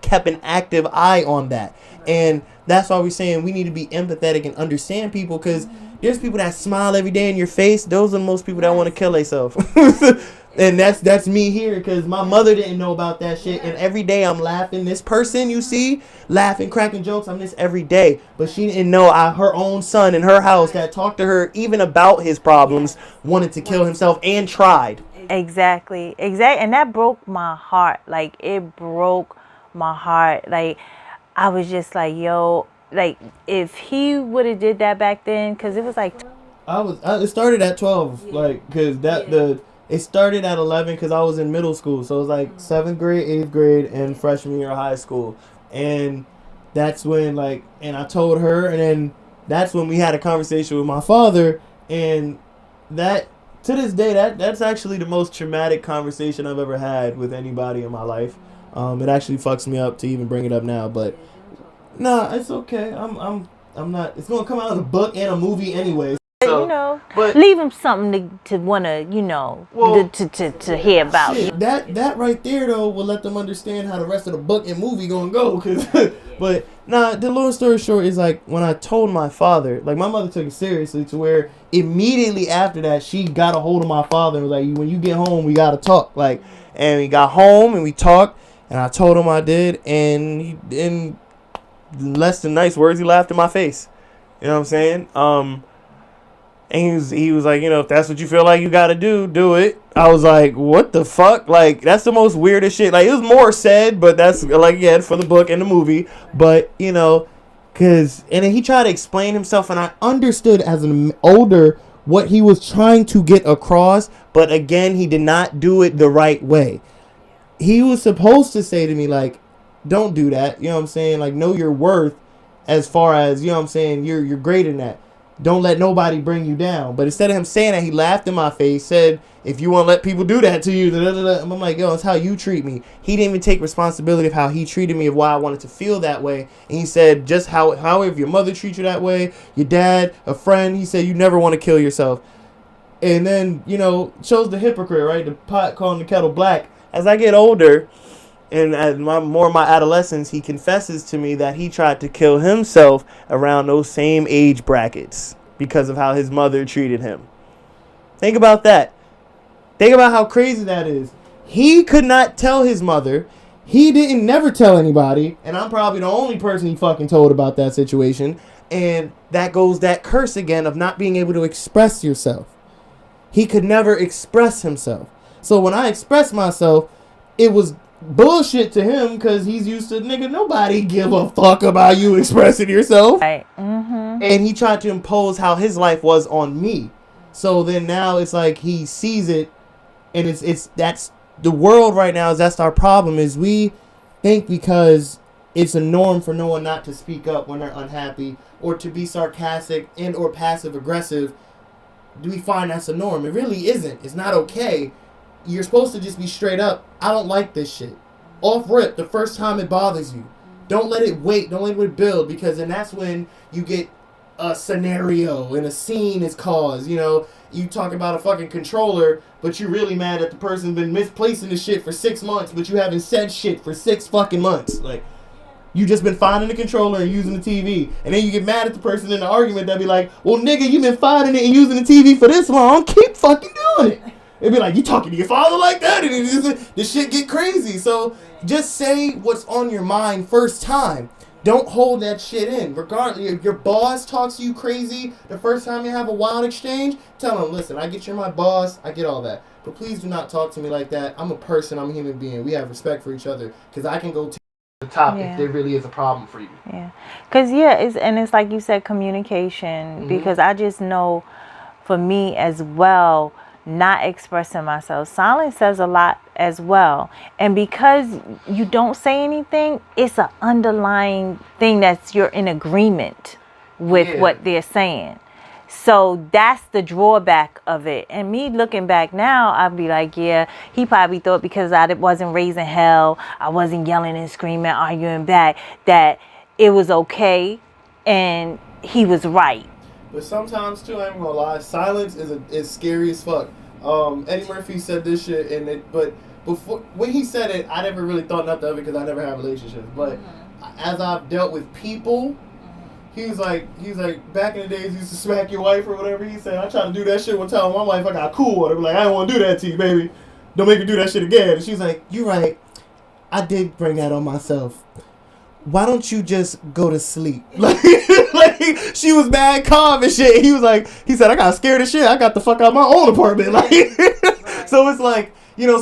kept an active eye on that. And that's why we're saying we need to be empathetic and understand people, because there's people that smile every day in your face. Those are the most people that want to kill themselves. And that's me here, because my mother didn't know about that shit, and every day I'm laughing. This person you see laughing, cracking jokes, I'm this every day, but she didn't know her own son in her house that talked to her even about his problems wanted to kill himself and tried. Exactly, and that broke my heart. Like, it broke my heart. Like, I was just like, yo, like, if he would have did that back then, because it was like it started at 12, like, because it started at 11 because I was in middle school. So it was like 7th grade, 8th grade, and freshman year of high school. And that's when, and I told her, and then that's when we had a conversation with my father. And that, to this day, that's actually the most traumatic conversation I've ever had with anybody in my life. It actually fucks me up to even bring it up now. But, nah, it's okay. I'm not, it's going to come out in a book and a movie anyway. So, but leave him something to want to, to hear about. Shit, that right there, though, will let them understand how the rest of the book and movie gonna go. But, the long story short is, like, when I told my father, like, my mother took it seriously to where immediately after that, she got a hold of my father and was like, when you get home, we gotta talk. Like, and we got home and we talked, and I told him I did, and in less than nice words, he laughed in my face. You know what I'm saying? And he was like, if that's what you feel like you gotta do it. I was like, what the fuck? Like, that's the most weirdest shit. Like, it was more said, but that's, like, yeah, for the book and the movie. But, and then he tried to explain himself, and I understood as an older what he was trying to get across. But again, he did not do it the right way. He was supposed to say to me, like, don't do that. You know what I'm saying? Like, know your worth as far as, you know what I'm saying, you're greater than that. Don't let nobody bring you down. But instead of him saying that, he laughed in my face, said, if you want to let people do that to you, I'm like, yo, it's how you treat me. He didn't even take responsibility of how he treated me, of why I wanted to feel that way. And he said, just how if your mother treats you that way, your dad, a friend, he said, you never want to kill yourself. And then, shows the hypocrite, right? The pot calling the kettle black. As I get older, and as more of my adolescence, he confesses to me that he tried to kill himself around those same age brackets because of how his mother treated him. Think about that. Think about how crazy that is. He could not tell his mother. He didn't never tell anybody. And I'm probably the only person he fucking told about that situation. And that goes that curse again of not being able to express yourself. He could never express himself. So when I expressed myself, it was bullshit to him, because he's used to, nigga, nobody give a fuck about you expressing yourself. Right. Mm-hmm. And he tried to impose how his life was on me. So then now it's like he sees it, and it's that's the world right now. That's our problem, is we think because it's a norm for no one not to speak up when they're unhappy, or to be sarcastic and or passive aggressive, do we find that's a norm? It really isn't. It's not okay. You're supposed to just be straight up. I don't like this shit. Off rip, the first time it bothers you. Don't let it wait. Don't let it build, because then that's when you get a scenario and a scene is caused. You talk about a fucking controller, but you're really mad that the person's been misplacing the shit for 6 months, but you haven't said shit for 6 fucking months. Like, you just been finding the controller and using the TV. And then you get mad at the person in the argument that be like, well, nigga, you been finding it and using the TV for this long. Keep fucking doing it. It'd be like, you talking to your father like that? And this shit get crazy. So just say what's on your mind first time. Don't hold that shit in. Regardless, if your boss talks to you crazy the first time you have a wild exchange, tell him, listen, I get you're my boss, I get all that. But please do not talk to me like that. I'm a person, I'm a human being. We have respect for each other. Because I can go to the top if there really is a problem for you. Yeah. Because, it's like you said, communication. Because I just know, for me as well, not expressing myself. Silence says a lot as well. And because you don't say anything, it's an underlying thing that's you're in agreement with what they're saying. So that's the drawback of it. And me looking back now, I'd be like, yeah, he probably thought because I wasn't raising hell, I wasn't yelling and screaming, arguing back, that it was okay and he was right. But sometimes too, I ain't gonna lie, silence is scary as fuck. Eddie Murphy said this shit, but before when he said it, I never really thought nothing of it because I never had relationships. But as I've dealt with people, he's like back in the days you used to smack your wife or whatever. He said I tried to do that shit one time with my wife. I got cool with her, like I don't want to do that to you, baby. Don't make me do that shit again. And she's like, you're right. I did bring that on myself. Why don't you just go to sleep? Like she was mad calm and shit. He said, I got scared of shit. I got the fuck out of my own apartment. Like, so it's like,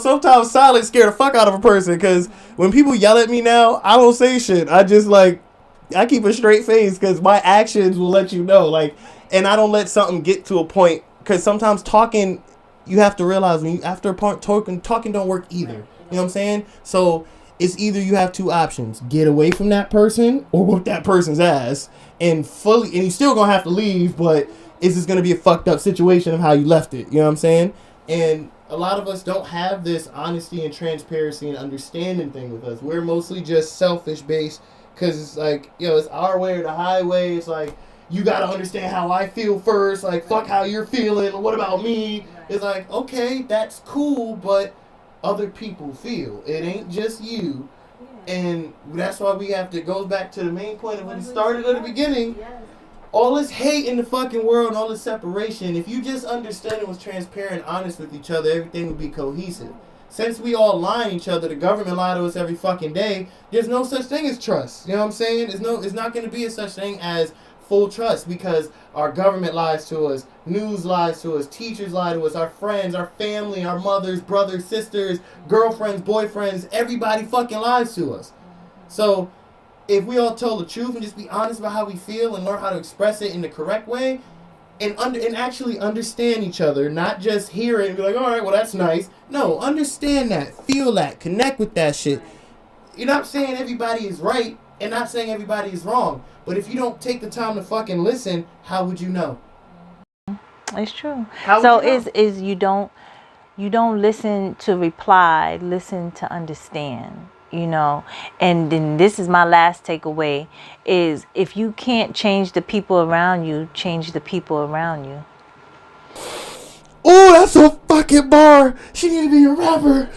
sometimes silence scare the fuck out of a person. Because when people yell at me now, I don't say shit. I just I keep a straight face because my actions will let you know. Like, and I don't let something get to a point. Because sometimes talking, you have to realize after a point talking don't work either. You know what I'm saying? So it's either you have two options: get away from that person or whoop that person's ass, and you still gonna have to leave, but it's just gonna be a fucked up situation of how you left it. You know what I'm saying? And a lot of us don't have this honesty and transparency and understanding thing with us. We're mostly just selfish based because it's like, it's our way or the highway. It's like, you gotta understand how I feel first. Like, fuck how you're feeling. What about me? It's like, okay, that's cool, but other people feel. It ain't just you. And that's why we have to go back to the main point of when we started at the beginning. All this hate in the fucking world and all this separation, if you just understood and was transparent and honest with each other, everything would be cohesive. Since we all lie to each other, the government lie to us every fucking day, there's no such thing as trust. You know what I'm saying? It's not going to be a such thing as full trust because our government lies to us, news lies to us, teachers lie to us, our friends, our family, our mothers, brothers, sisters, girlfriends, boyfriends, everybody fucking lies to us. So if we all tell the truth and just be honest about how we feel and learn how to express it in the correct way and actually understand each other, not just hear it and be like, all right, well, that's nice. No, understand that, feel that, connect with that shit. You're not saying everybody is right and not saying everybody is wrong. But if you don't take the time to fucking listen, how would you know? It's true. So is you don't listen to reply, listen to understand, And then this is my last takeaway is if you can't change the people around you, change the people around you. Oh, that's a fucking bar. She need to be a rapper.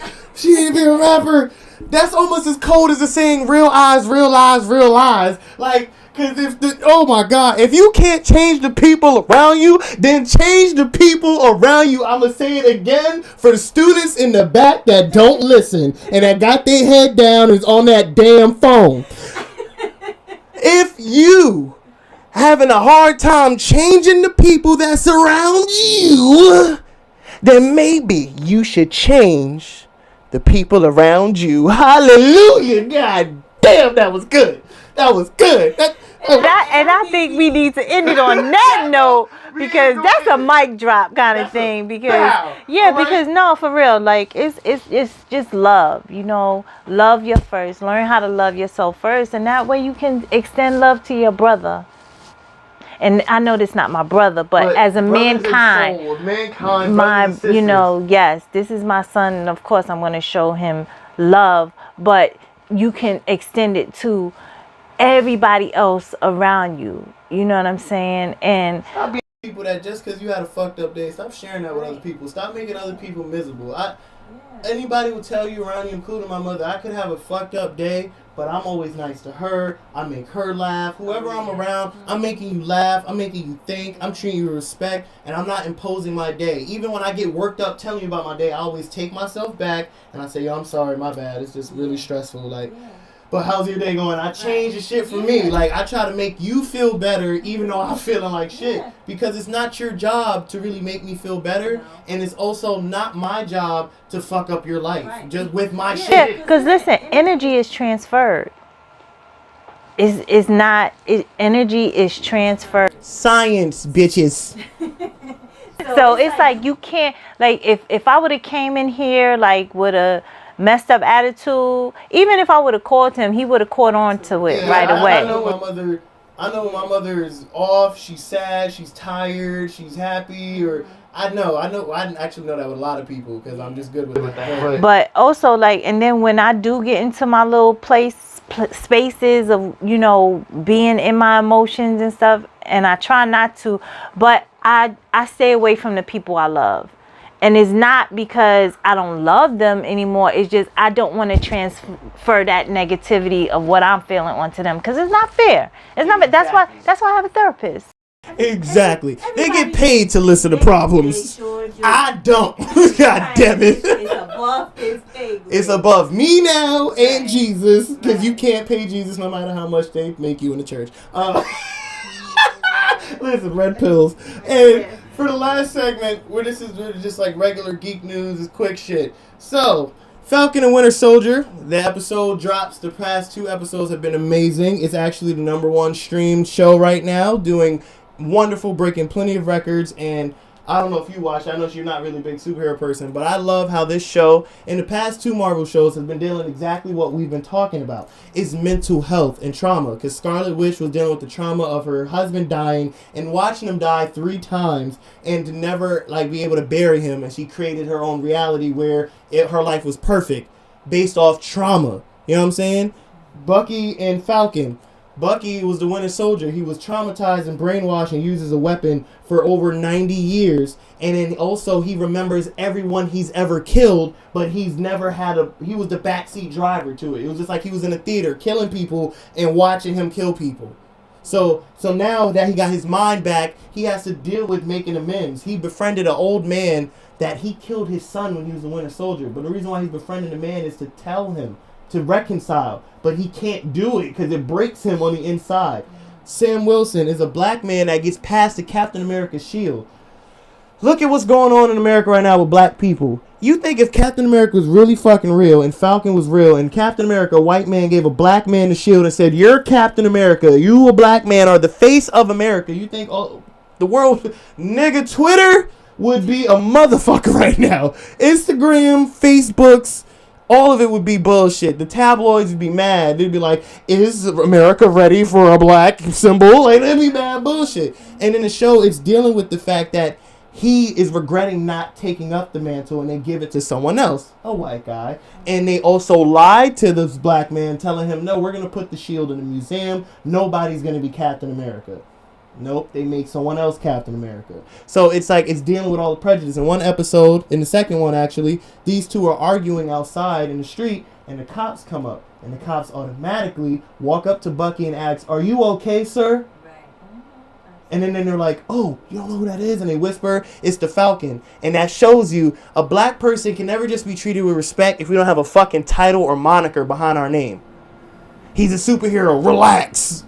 That's almost as cold as the saying real eyes, real eyes, real eyes. Like, because oh my God, if you can't change the people around you, then change the people around you. I'm going to say it again for the students in the back that don't listen and that got their head down and is on that damn phone. If you having a hard time changing the people that surround you, then maybe you should change the people around you. Hallelujah. God damn, that was good. And I think we need to end it on that note because that's a mic drop kind of thing. Because because no, for real, like it's just love. Love your first. Learn how to love yourself first, and that way you can extend love to your brother. And I know this not my brother, but as a mankind, yes, this is my son, and of course I'm going to show him love. But you can extend it to everybody else around you. You know what I'm saying? And stop being people that just because you had a fucked up day, stop sharing that with other people. Stop making other people miserable. Anybody will tell you around you, including my mother, I could have a fucked up day, but I'm always nice to her. I make her laugh. Whoever I'm around, I'm making you laugh. I'm making you think. I'm treating you with respect, and I'm not imposing my day. Even when I get worked up telling you about my day, I always take myself back, and I say, yo, I'm sorry, my bad. It's just really stressful. Like, but how's your day going? I change the shit for me. Like, I try to make you feel better even though I'm feeling like shit. Because it's not your job to really make me feel better. No. And it's also not my job to fuck up your life. Right. Just with my shit. Yeah, because listen, energy is transferred. It's not... energy is transferred. Science, bitches. So it's like you can't... Like, if I would have came in here, like, with a... messed up attitude, even if I would have called him, he would have caught on to it away. I know my mother is off, she's sad, she's tired, she's happy, or I actually know that with a lot of people because I'm just good with that. But also, like, and then when I do get into my little spaces of, you know, being in my emotions and stuff, and I try not to, but I stay away from the people I love. And it's not because I don't love them anymore. It's just I don't want to transfer that negativity of what I'm feeling onto them because it's not fair. It's not. That's why I have a therapist. Exactly. They get paid to listen to problems. I don't. God damn it. It's above his pay. It's above me now and Jesus because you can't pay Jesus no matter how much they make you in the church. Listen, red pills. And for the last segment, where this is just like regular geek news, is quick shit. So, Falcon and Winter Soldier, the episode drops. The past 2 episodes have been amazing. It's actually the #1 streamed show right now, doing wonderful, breaking plenty of records. And I don't know if you watch, I know you're not really a big superhero person, but I love how this show, and the past 2 Marvel shows, has been dealing exactly what we've been talking about. Is mental health and trauma. Because Scarlet Witch was dealing with the trauma of her husband dying and watching him die 3 times and to never be able to bury him. And she created her own reality where her life was perfect based off trauma. You know what I'm saying? Bucky and Falcon. Bucky was the Winter Soldier. He was traumatized and brainwashed and used as a weapon for over 90 years. And then also he remembers everyone he's ever killed, but he's never had he was the backseat driver to it. It was just like he was in a theater killing people and watching him kill people. So now that he got his mind back, he has to deal with making amends. He befriended an old man that he killed his son when he was a Winter Soldier. But the reason why he's befriending the man is to tell him to reconcile, but he can't do it because it breaks him on the inside. Sam Wilson is a black man that gets past the Captain America shield. Look at what's going on in America right now with black people. You think if Captain America was really fucking real and Falcon was real and Captain America, a white man, gave a black man the shield and said, "You're Captain America, you a black man are the face of America," you think the world, nigga, Twitter would be a motherfucker right now. Instagram, Facebooks, all of it would be bullshit. The tabloids would be mad. They'd be like, "Is America ready for a black symbol?" Like, that'd be bad bullshit. And in the show, it's dealing with the fact that he is regretting not taking up the mantle and they give it to someone else, a white guy. And they also lied to this black man, telling him, "No, we're going to put the shield in the museum. Nobody's going to be Captain America." Nope, they make someone else Captain America. So it's like it's dealing with all the prejudice. In one episode, in the second one actually, these two are arguing outside in the street and the cops come up. And the cops automatically walk up to Bucky and ask, "Are you okay, sir?" And then they're like, "Oh, you don't know who that is?" And they whisper, "It's the Falcon." And that shows you a black person can never just be treated with respect if we don't have a fucking title or moniker behind our name. He's a superhero. Relax.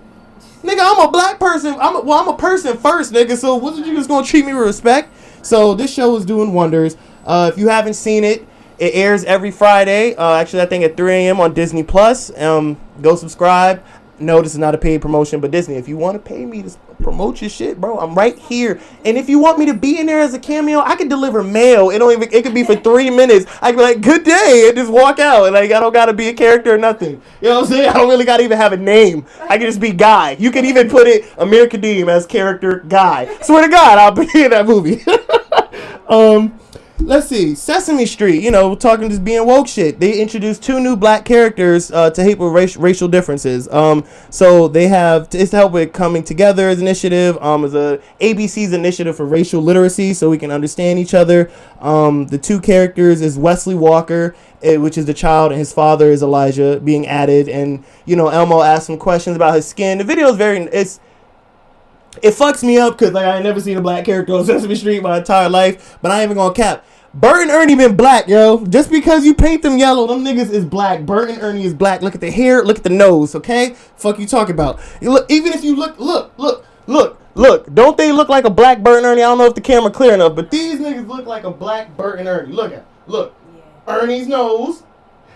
Nigga, I'm a black person. I'm a person first, nigga. So wasn't you just gonna treat me with respect? So this show is doing wonders. If you haven't seen it, it airs every Friday. Actually, I think at 3 a.m. on Disney Plus. Go subscribe. No, this is not a paid promotion, but Disney, if you want to pay me to promote your shit, bro, I'm right here. And if you want me to be in there as a cameo, I can deliver mail. It could be for 3 minutes. I can be like, "Good day," and just walk out. And I don't gotta be a character or nothing. You know what I'm saying? I don't really gotta even have a name. I can just be Guy. You can even put it Amir Kadeem as character Guy. Swear to God, I'll be in that movie. Let's see, Sesame Street, talking just being woke shit. They introduced 2 new black characters to help with racial differences. So they have, it's to help with Coming Together's initiative, is a ABC's initiative for racial literacy so we can understand each other. The 2 characters is Wesley Walker, which is the child, and his father is Elijah, being added. And, Elmo asked some questions about his skin. The video is it fucks me up because I ain't never seen a black character on Sesame Street my entire life, but I ain't even gonna cap. Bert and Ernie been black, yo. Just because you paint them yellow, them niggas is black. Bert and Ernie is black. Look at the hair, look at the nose, okay? Fuck you talking about. You look, even if you look. Don't they look like a black Bert and Ernie? I don't know if the camera clear enough, but these niggas look like a black Bert and Ernie. Look. Ernie's nose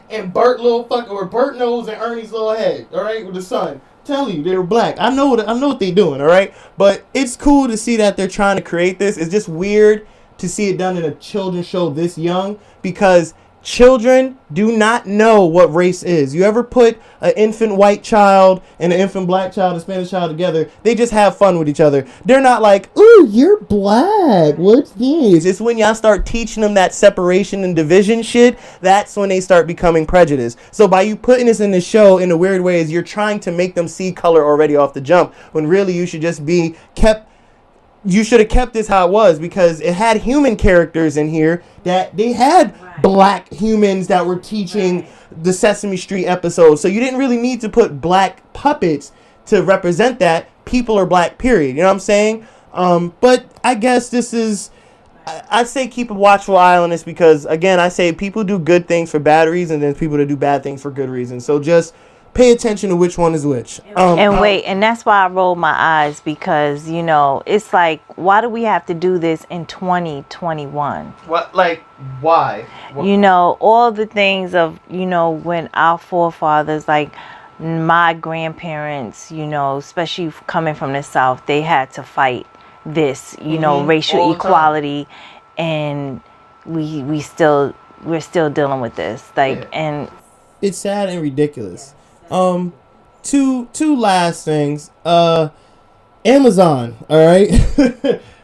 and Bert nose and Ernie's little head, all right, with the sun. Tell you they were black. I know what they doing, all right? But it's cool to see that they're trying to create this. It's just weird to see it done in a children's show this young, because children do not know what race is. You ever put an infant white child and an infant black child, a Spanish child together, they just have fun with each other. They're not like, ooh, you're black, what's this? It's when y'all start teaching them that separation and division shit, that's when they start becoming prejudiced. So by you putting this in the show in a weird way, is you're trying to make them see color already off the jump, when really you should just be you should have kept this how it was, because it had human characters in here that they had black humans that were teaching the Sesame Street episodes. So you didn't really need to put black puppets to represent that. People are black, period. You know what I'm saying? But I guess this is, I say keep a watchful eye on this, because again, I say people do good things for bad reasons, and there's people that do bad things for good reasons. So just pay attention to which one is which. And that's why I roll my eyes, because, you know, it's like, why do we have to do this in 2021? What, like, why? You know, all the things of, you know, when our forefathers, like my grandparents, you know, especially coming from the South, they had to fight this, you know, racial equality, and we're still dealing with this, like, and it's sad and ridiculous. Two last things. Amazon, all right.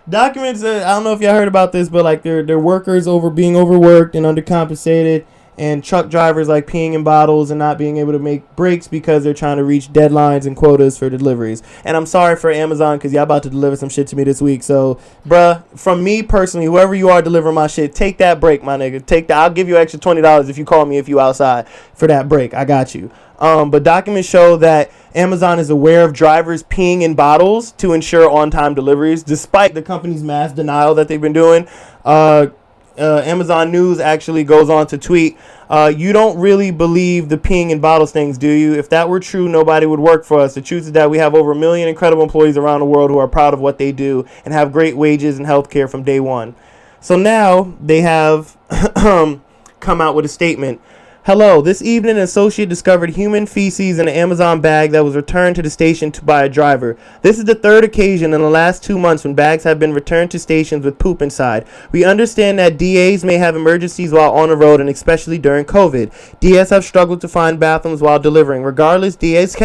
Documents. I don't know if y'all heard about this, but like their workers being overworked and undercompensated, and truck drivers like peeing in bottles and not being able to make breaks because they're trying to reach deadlines and quotas for deliveries. And I'm sorry for Amazon, because y'all about to deliver some shit to me this week. So, bruh, from me personally, whoever you are delivering my shit, take that break, my nigga. Take that. I'll give you extra $20 if you call me if you outside for that break. I got you. But documents show that Amazon is aware of drivers peeing in bottles to ensure on-time deliveries, despite the company's mass denial that they've been doing. Amazon News actually goes on to tweet, you don't really believe the peeing in bottles things, do you? If that were true, nobody would work for us. The truth is that we have over 1 million incredible employees around the world who are proud of what they do and have great wages and health care from day one. So now they have come out with a statement. Hello, this evening an associate discovered human feces in an Amazon bag that was returned to the station by a driver. This is the third occasion in the last 2 months when bags have been returned to stations with poop inside. We understand that DAs may have emergencies while on the road, and especially during COVID. DAs have struggled to find bathrooms while delivering. Regardless, DAs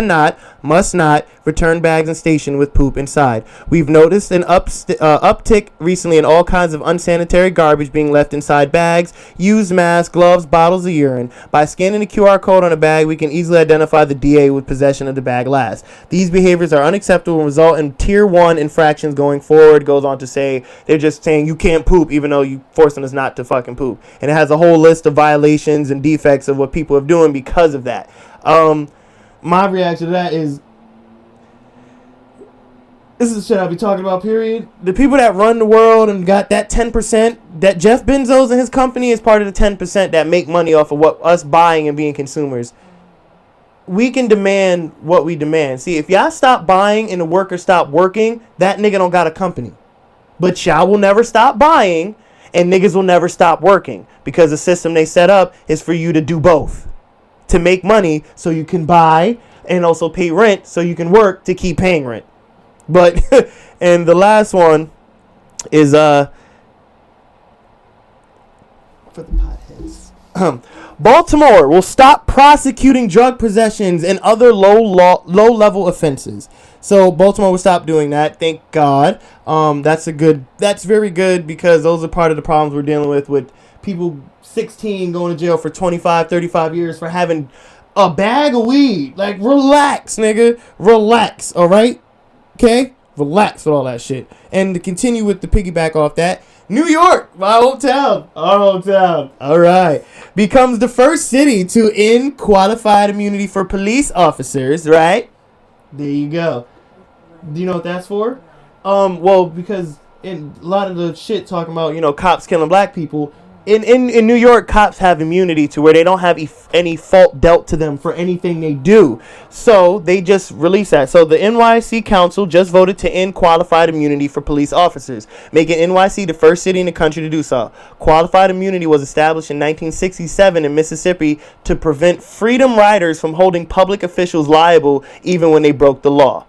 must not return bags in station with poop inside. We've noticed an uptick recently in all kinds of unsanitary garbage being left inside bags, used masks, gloves, bottles of urine. By scanning the QR code on a bag, we can easily identify the DA with possession of the bag last. These behaviors are unacceptable and result in tier 1 infractions going forward. Goes on to say they're just saying you can't poop even though you forcing us not to fucking poop. And it has a whole list of violations and defects of what people are doing because of that. My reaction to that is, this is the shit I'll be talking about, period. The people that run the world and got that 10%, that Jeff Bezos and his company is part of the 10% that make money off of what us buying and being consumers. We can demand what we demand. See, if y'all stop buying and the workers stop working, that nigga don't got a company. But y'all will never stop buying and niggas will never stop working, because the system they set up is for you to do both. To make money so you can buy and also pay rent so you can work to keep paying rent. But, and the last one is, for the potheads. Baltimore will stop prosecuting drug possessions and other low-level offenses. So Baltimore will stop doing that. Thank God. That's very good, because those are part of the problems we're dealing with people 16 going to jail for 25, 35 years for having a bag of weed. Like, relax, nigga. Relax, all right? Okay, relax with all that shit. And to continue with the piggyback off that, New York, my hometown, our hometown, all right, becomes the first city to end qualified immunity for police officers, right? There you go. Do you know what that's for? Well, because in a lot of the shit talking about, you know, cops killing black people, in New York, cops have immunity to where they don't have any fault dealt to them for anything they do. So they just released that. So the NYC Council just voted to end qualified immunity for police officers, making NYC the first city in the country to do so. Qualified immunity was established in 1967 in Mississippi to prevent freedom riders from holding public officials liable even when they broke the law.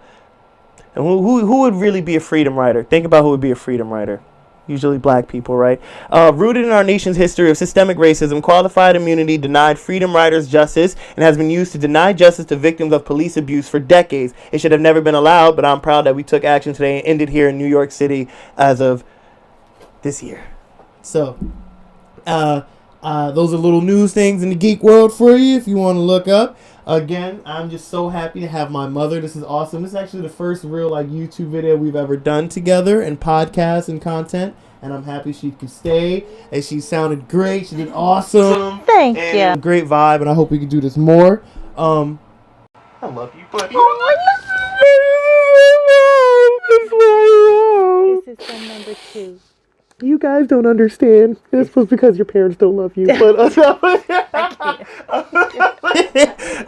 And who would really be a freedom rider? Think about who would be a freedom rider. Usually black people, right? Rooted in our nation's history of systemic racism, qualified immunity denied freedom riders justice and has been used to deny justice to victims of police abuse for decades. It should have never been allowed, but I'm proud that we took action today and ended here in New York City as of this year. So, those are little news things in the geek world for you if you want to look up. Again, I'm just so happy to have my mother. This is awesome. This is actually the first real YouTube video we've ever done together, and podcast and content. And I'm happy she could stay. And she sounded great. She did awesome. Thank you. Great vibe, and I hope we can do this more. I love you, buddy. This is son number 2. You guys don't understand. It's supposed because your parents don't love you. But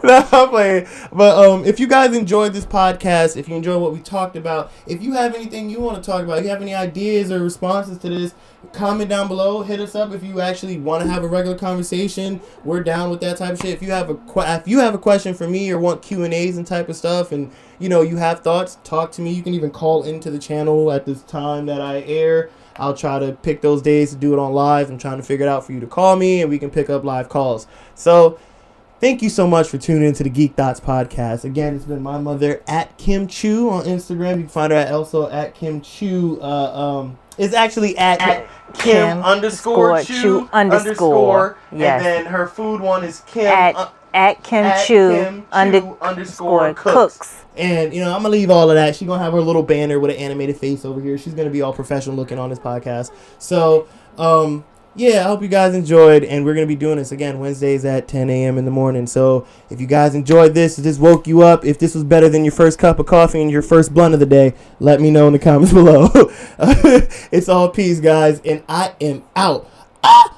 no, I'm playing. But if you guys enjoyed this podcast, if you enjoyed what we talked about, if you have anything you want to talk about, if you have any ideas or responses to this, comment down below. Hit us up if you actually want to have a regular conversation. We're down with that type of shit. If you have a question for me or want Q&As and type of stuff, and you have thoughts, talk to me. You can even call into the channel at this time that I air. I'll try to pick those days to do it on live. I'm trying to figure it out for you to call me, and we can pick up live calls. So thank you so much for tuning into the Geekthots podcast. Again, it's been my mother at Kim Chu on Instagram. You can find her also at Kim Chu. It's actually at Kim _Chu _. Yes. And then her food one is Kim at Kim Chu _ cooks. And, I'm going to leave all of that. She's going to have her little banner with an animated face over here. She's going to be all professional looking on this podcast. So, I hope you guys enjoyed. And we're going to be doing this again Wednesdays at 10 a.m. in the morning. So, if you guys enjoyed this, if this woke you up, if this was better than your first cup of coffee and your first blunt of the day, let me know in the comments below. It's all peace, guys. And I am out. Ah!